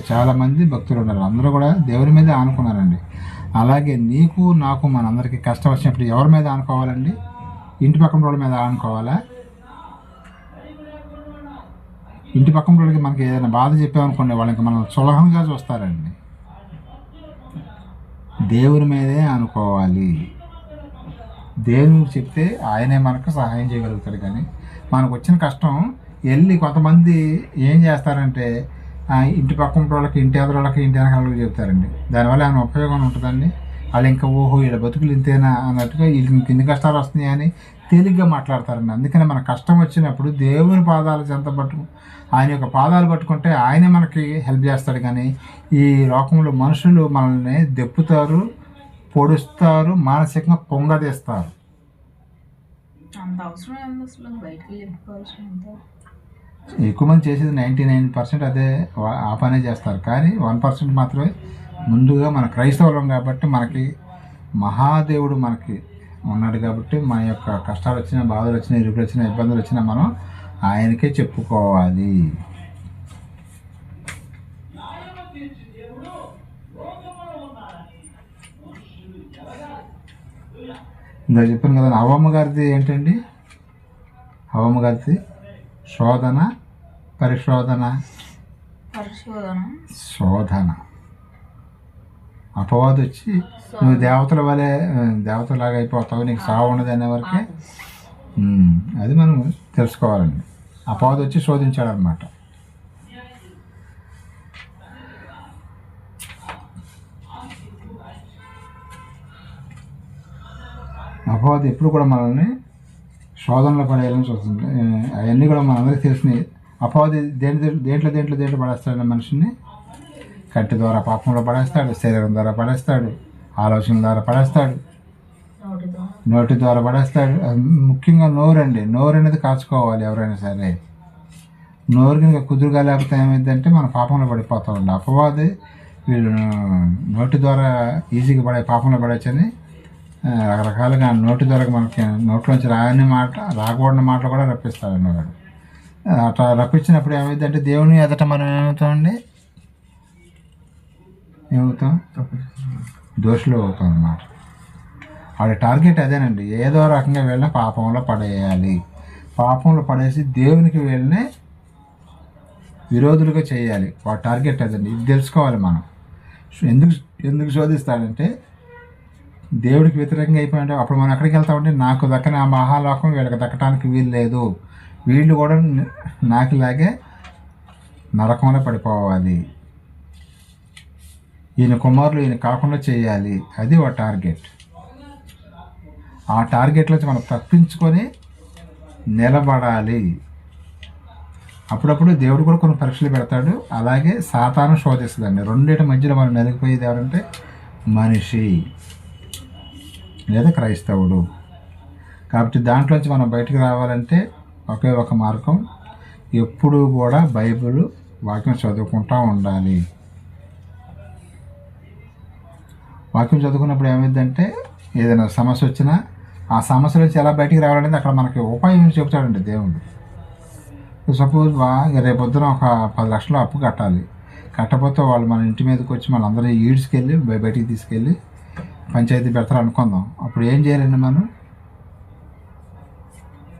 చాలామంది భక్తులు ఉన్నారు. అందరూ కూడా దేవుని మీద ఆనుకున్నారండి. అలాగే నీకు నాకు మనందరికీ కష్టం వచ్చినప్పుడు ఎవరి మీద ఆనుకోవాలండి? ఇంటి పక్కన వాళ్ళ మీద ఆనుకోవాలా? ఇంటి పక్కన వాళ్ళకి మనకి ఏదైనా బాధ చెప్పామనుకోండి, వాళ్ళకి మనం సులభంగా చూస్తారండి. దేవుని మీదే అనుకోవాలి. దేవునికి చెప్తే ఆయనే మనకు సహాయం చేయగలుగుతాడు. కానీ మనకు వచ్చిన కష్టం వెళ్ళి కొంతమంది ఏం చేస్తారంటే ఇంటి పక్కన వాళ్ళకి, ఇంటి ఎదురుళ్ళకి, ఇంటి వెనకాలకి చెప్తారండి. దానివల్ల ఏమైనా ఉపయోగం ఉంటుందండి? వాళ్ళు ఇంకా ఓహో వీళ్ళ బతుకులు ఇంతేనా అన్నట్టుగా వీళ్ళకి ఇన్ని కష్టాలు వస్తున్నాయి అని తేలిగ్గా మాట్లాడతారండి. అందుకని మన కష్టం వచ్చినప్పుడు దేవుని పాదాలు చెంత ఆయన యొక్క పాదాలు పట్టుకుంటే ఆయనే మనకి హెల్ప్ చేస్తాడు. కానీ ఈ లోకంలో మనుషులు మనల్ని దెప్పుతారు, పొడుస్తారు, మానసికంగా పొంగదీస్తారు. అంత అవసరం ఏంది అసలు? బయటకు చెప్పుకోవాల్సిన ఎక్కువ మంది చేసేది 99% అదే ఆ పనే చేస్తారు. కానీ 1% మాత్రమే ముందుగా మన క్రైస్తవులం కాబట్టి మనకి మహాదేవుడు మనకి ఉన్నాడు కాబట్టి మన యొక్క కష్టాలు వచ్చినా, బాధలు వచ్చినా, ఇరుకులు వచ్చినా, ఇబ్బందులు వచ్చినా మనం ఆయనకే చెప్పుకోవాలి. ఇందా చెప్పాను కదా. అవ్వమ్మ గారిది ఏంటండి? అవ్వమ్మ గారిది శోధన, పరిశోధన, శోధన. అపవాది వచ్చి నువ్వు దేవతల వలె దేవతలాగా అయిపోతావు, నీకు సావు ఉండదు అనే వరకే అది మనం తెలుసుకోవాలండి. అపవాది వచ్చి శోధించాడు అనమాట. అపవాది ఎప్పుడు కూడా మనల్ని శోధనలో పడేయాలని చూస్తుంది. అవన్నీ కూడా మనందరికీ తెలిసినాయి. అపవాది దేంట్లో పడేస్తాడు మనిషిని? కంటి ద్వారా పాపంలో పడేస్తాడు, శరీరం ద్వారా పడేస్తాడు, ఆలోచనల ద్వారా పడేస్తాడు, నోటి ద్వారా పడేస్తాడు. ముఖ్యంగా నోరు అండి. నోరు అనేది కాచుకోవాలి ఎవరైనా సరే. నోరు కనుక కుదురుగా లేకపోతే ఏమైందంటే మన పాపంలో పడిపోతామండి. అపవాది వీళ్ళు నోటి ద్వారా ఈజీగా పడే పాపంలో పడవచ్చని రకరకాలుగా నోటి ద్వారా మనకి నోట్లోంచి రాని మాట, రాకూడని మాటలు కూడా రప్పిస్తాడండి వాడు. అట్లా రప్పించినప్పుడు ఏమైందంటే దేవుని ఎదుట మనం ఏమవుతామండి, దోషులు అవుతాం అన్నమాట. వాడి టార్గెట్ అదేనండి, ఏదో రకంగా వెళ్ళిన పాపంలో పడేయాలి, పాపంలో పడేసి దేవునికి వెళ్ళిన విరోధులుగా చేయాలి. వాడి టార్గెట్ అదండి. ఇది తెలుసుకోవాలి మనం. ఎందుకు శోధిస్తాడంటే దేవుడికి వ్యతిరేకంగా అయిపోయింటే అప్పుడు మనం ఎక్కడికి వెళ్తామంటే నాకు దక్కని ఆ మహాలోకం వీళ్ళకి దక్కడానికి వీలు లేదు, వీళ్ళు కూడా నాకులాగే నరకంలో పడిపోవాలి, ఈయన కుమారులు ఈయన కాకుండా చేయాలి. అది వాడి టార్గెట్. ఆ టార్గెట్లో మనం తప్పించుకొని నిలబడాలి. అప్పుడప్పుడు దేవుడు కూడా కొన్ని పరీక్షలు పెడతాడు. అలాగే సాతాను శోధిస్తుందండి. రెండింటి మధ్యలో మనం నలిగిపోయేది ఎవరంటే మనిషి లేదా క్రైస్తవుడు. కాబట్టి దాంట్లోంచి మనం బయటకు రావాలంటే ఒకే ఒక మార్గం, ఎప్పుడూ కూడా బైబిల్ వాక్యం చదువుకుంటూ ఉండాలి. వాక్యం చదువుకున్నప్పుడు ఏమైందంటే ఏదైనా సమస్య వచ్చినా ఆ సమస్య నుంచి ఎలా బయటికి రావాలనేది అక్కడ మనకి ఉపాయం చెబుతాడండి దేవుడు. సపోజ్ రేపొద్దున ఒక 10 లక్షలు అప్పు కట్టాలి, కట్టకపోతే వాళ్ళు మన ఇంటి మీదకి వచ్చి మనందరినీ ఈడ్చుకెళ్ళి బయటికి తీసుకెళ్ళి పంచాయతీ పెడతారు అనుకుందాం. అప్పుడు ఏం చేయాలండి, మనం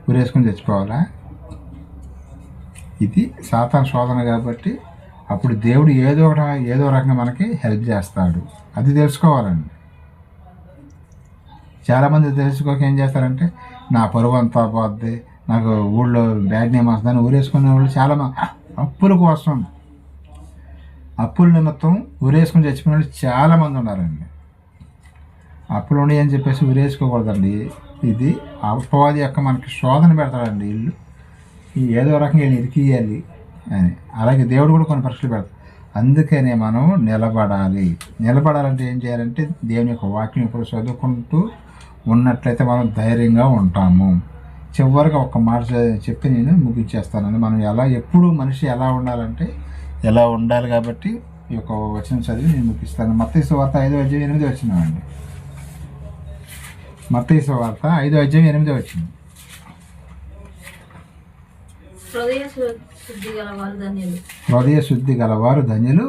ఊరేసుకొని చచ్చిపోవాలా? ఇది సాతాను శోధన. కాబట్టి అప్పుడు దేవుడు ఏదో రకంగా మనకి హెల్ప్ చేస్తాడు. అది తెలుసుకోవాలండి. చాలామంది తెలుసుకోక ఏం చేస్తారంటే నా పరువు అంతా పోద్ది, నాకు ఊళ్ళో బ్యాడ్ నేమ్ వస్తుందని ఊరేసుకునే వాళ్ళు చాలామంది అప్పుల కోసం, అప్పుల నిమిత్తం ఊరేసుకుని చచ్చిపోయిన వాళ్ళు చాలామంది ఉన్నారండి. అప్పులు ఉన్నాయి అని చెప్పేసి ఊరేసుకోకూడదండి. ఇది అపవాది యొక్క మనకి శోధన పెడతాడండి. ఇల్లు ఏదో రకంగా వీళ్ళు ఇరికియాలి అని. అలాగే దేవుడు కూడా కొన్ని పరీక్షలు పెడతాడు. అందుకనే మనం నిలబడాలంటే ఏం చేయాలంటే దేవుని యొక్క వాక్యం ఇప్పుడు చదువుకుంటూ ఉన్నట్లయితే మనం ధైర్యంగా ఉంటాము. చివరిగా ఒక మాట చెప్పి నేను ముగించేస్తానండి. మనం ఎప్పుడు మనిషి ఎలా ఉండాలంటే ఎలా ఉండాలి. కాబట్టి ఈ యొక్క వచనం చదివి నేను ముగిస్తాను. మత్తయి సువార్త 5:8 వచ్చినామండి. మత్తయి సువార్త 5:8 వచ్చింది. హృదయ శుద్ధి గలవారు ధన్యులు,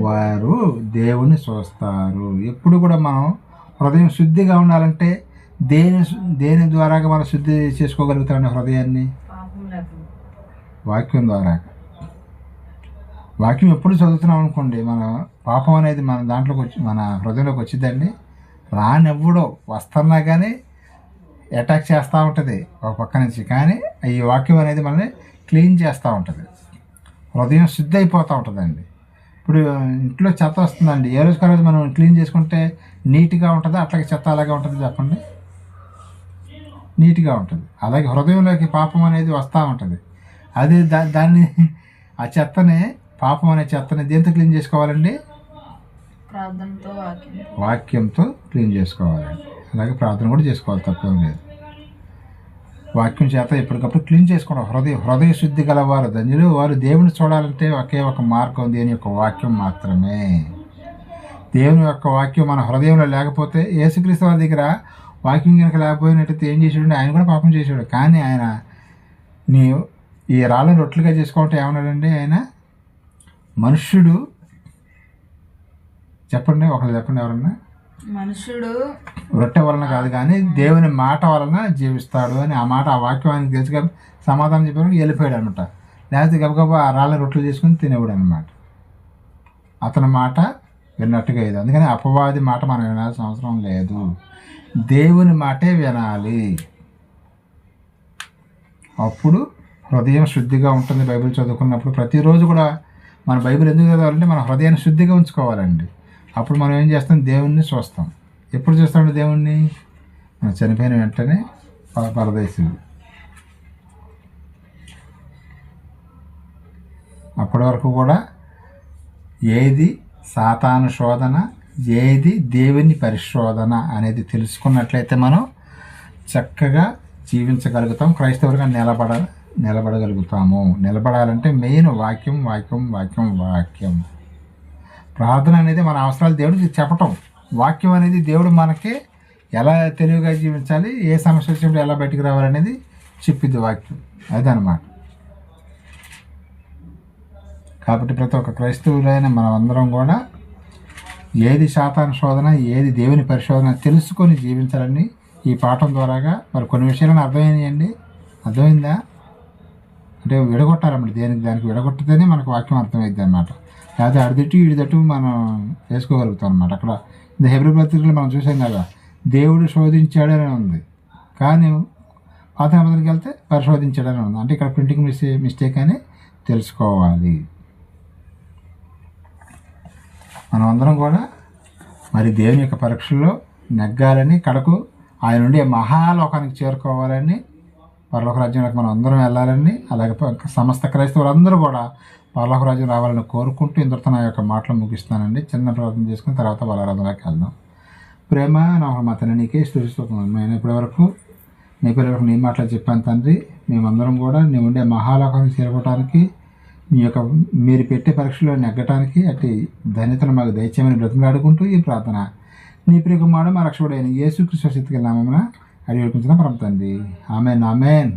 వారు దేవుని చూస్తారు. ఎప్పుడు కూడా మనం హృదయం శుద్ధిగా ఉండాలంటే దేని ద్వారాగా మనం శుద్ధి చేసుకోగలుగుతామండి హృదయాన్ని? వాక్యం ద్వారా. వాక్యం ఎప్పుడు చదువుతున్నాం అనుకోండి, మన పాపం అనేది మన దాంట్లోకి వచ్చి మన హృదయంలోకి వచ్చిందండి. రానెవ్వడో వస్తున్నా కానీ అటాక్ చేస్తూ ఉంటుంది ఒక పక్క నుంచి. కానీ ఈ వాక్యం అనేది మనల్ని క్లీన్ చేస్తూ ఉంటుంది, హృదయం శుద్ధి అయిపోతూ ఉంటుందండి. ఇప్పుడు ఇంట్లో చెత్త వస్తుందండి, ఏ రోజుకి ఆ రోజు మనం క్లీన్ చేసుకుంటే నీట్గా ఉంటుంది. అట్లాగే చెత్త అలాగే ఉంటుంది, చెప్పండి, నీట్గా ఉంటుంది. అలాగే హృదయంలోకి పాపం అనేది వస్తూ ఉంటుంది. అది దాన్ని ఆ చెత్తని, పాపం అనే చెత్తని దేంతో క్లీన్ చేసుకోవాలండి? వాక్యంతో క్లీన్ చేసుకోవాలండి. అలాగే ప్రార్థన కూడా చేసుకోవాలి, తప్పేం లేదు. వాక్యం చేత ఎప్పటికప్పుడు క్లీన్ చేసుకోవడం. హృదయ శుద్ధి గలవారు ధన్యులు, వారు దేవుని చూడాలంటే ఒకే ఒక మార్గం, దేవుని యొక్క వాక్యం మాత్రమే. దేవుని యొక్క వాక్యం మన హృదయంలో లేకపోతే, యేసుక్రీస్తు వారి దగ్గర వాక్యం కనుక లేకపోయినట్టయితే ఏం చేసాడు? ఆయన కూడా పాపం చేశాడు. కానీ ఆయన ఈ రాళ్ళను రొట్టెలుగా చేసుకోవటం ఏమన్నాడండి? ఆయన మనుష్యుడు, చెప్పండి, ఒకళ్ళు చెప్పండి ఎవరన్నా. మనుషుడు రొట్టె వలన కాదు కానీ దేవుని మాట వలన జీవిస్తాడు అని. ఆ మాట, ఆ వాక్యం ఆయనకి తెలుసు కాబట్టి సమాధానం చెప్పాడు, వెళ్ళిపోయాడు అనమాట. లేకపోతే గబగబా ఆ రాళ్ళ రొట్టెలు చేసుకుని తినేవాడు అనమాట. అతని మాట విన్నట్టుగా ఇది. అందుకని అపవాది మాట మనం వినాల్సిన అవసరం లేదు, దేవుని మాటే వినాలి. అప్పుడు హృదయం శుద్ధిగా ఉంటుంది. బైబిల్ చదువుకున్నప్పుడు ప్రతిరోజు కూడా మన బైబిల్ ఎందుకు చదవాలంటే మన హృదయాన్ని శుద్ధిగా ఉంచుకోవాలండి. అప్పుడు మనం ఏం చేస్తాం? దేవుణ్ణి చూస్తాం. ఎప్పుడు చూస్తామండి దేవుణ్ణి? మనం చనిపోయిన వెంటనే పరదేశుడు. అప్పటి వరకు కూడా ఏది సాతాను శోధన, ఏది దేవుని పరిశోధన అనేది తెలుసుకున్నట్లయితే మనం చక్కగా జీవించగలుగుతాం, క్రైస్తవులుగా నిలబడగలుగుతాము. నిలబడాలంటే మెయిన్ వాక్యం వాక్యం వాక్యం వాక్యం. ప్రార్థన అనేది మన అవసరాలు దేవుడికి చెప్పటం. వాక్యం అనేది దేవుడు మనకి ఎలా తెలివిగా జీవించాలి, ఏ సమస్య వచ్చినప్పుడు ఎలా బయటికి రావాలనేది చెప్పిద్ది వాక్యం. అదనమాట. కాబట్టి ప్రతి ఒక్క క్రైస్తవులైన మనం అందరం కూడా ఏది సాతాను శోధన, ఏది దేవుని పరిశోధన తెలుసుకొని జీవించాలని ఈ పాఠం ద్వారాగా మరి కొన్ని విషయాలను అర్థమైనాయండి. అర్థమైందా? అంటే విడగొట్టాలన్నమాట. దానికి విడగొట్టితేనే మనకు వాక్యం అర్థమైద్ది అనమాట. లేకపోతే అడిదట్టు ఈడిదట్టు మనం వేసుకోగలుగుతాం అనమాట. అక్కడ இந்த హెబ్రీ పత్రికలో మనం చూసాం కదా, దేవుడు శోధించాడని ఉంది, కానీ పాత నిబంధనకి వెళ్తే పరిశోధించాడని ఉంది. అంటే ఇక్కడ ప్రింటింగ్ మిస్టేక్ అని తెలుసుకోవాలి. మనం అందరం కూడా మరి దేవుని యొక్క పరీక్షల్లో నెగ్గాలని, కడకు ఆయన నుండి మహాలోకానికి చేరుకోవాలని, పరలోక రాజ్యంలోకి మనం అందరం వెళ్ళాలని, అలాగే సమస్త క్రైస్తవులందరూ కూడా పరలోక రాజ్యం రావాలని కోరుకుంటూ ఇంతటితో నా యొక్క మాటలు ముగిస్తానండి. చిన్న ప్రార్థన చేసుకుని తర్వాత బలారాధనలోకి వెళ్దాం. ప్రేమ మా తండ్రి నీకే స్తుతిస్తున్నాను. నేను ఇప్పటివరకు నీ మాటలు చెప్పాను తండ్రి. మేమందరం కూడా నీ ఉండే మహాలోకానికి చేరుకోవడానికి, మీరు పెట్టే పరీక్షలో నెగ్గటానికి అట్టి ధన్యతను మాకు దయచేయమని బ్రతిమలాడుకుంటూ ఈ ప్రార్థన నీ ప్రియకుమారుడు మా రక్షకుడైన యేసుక్రీస్తు నామమున అడిగి వేడుకుంటున్నాం పరమ తండ్రి. ఆమేన్.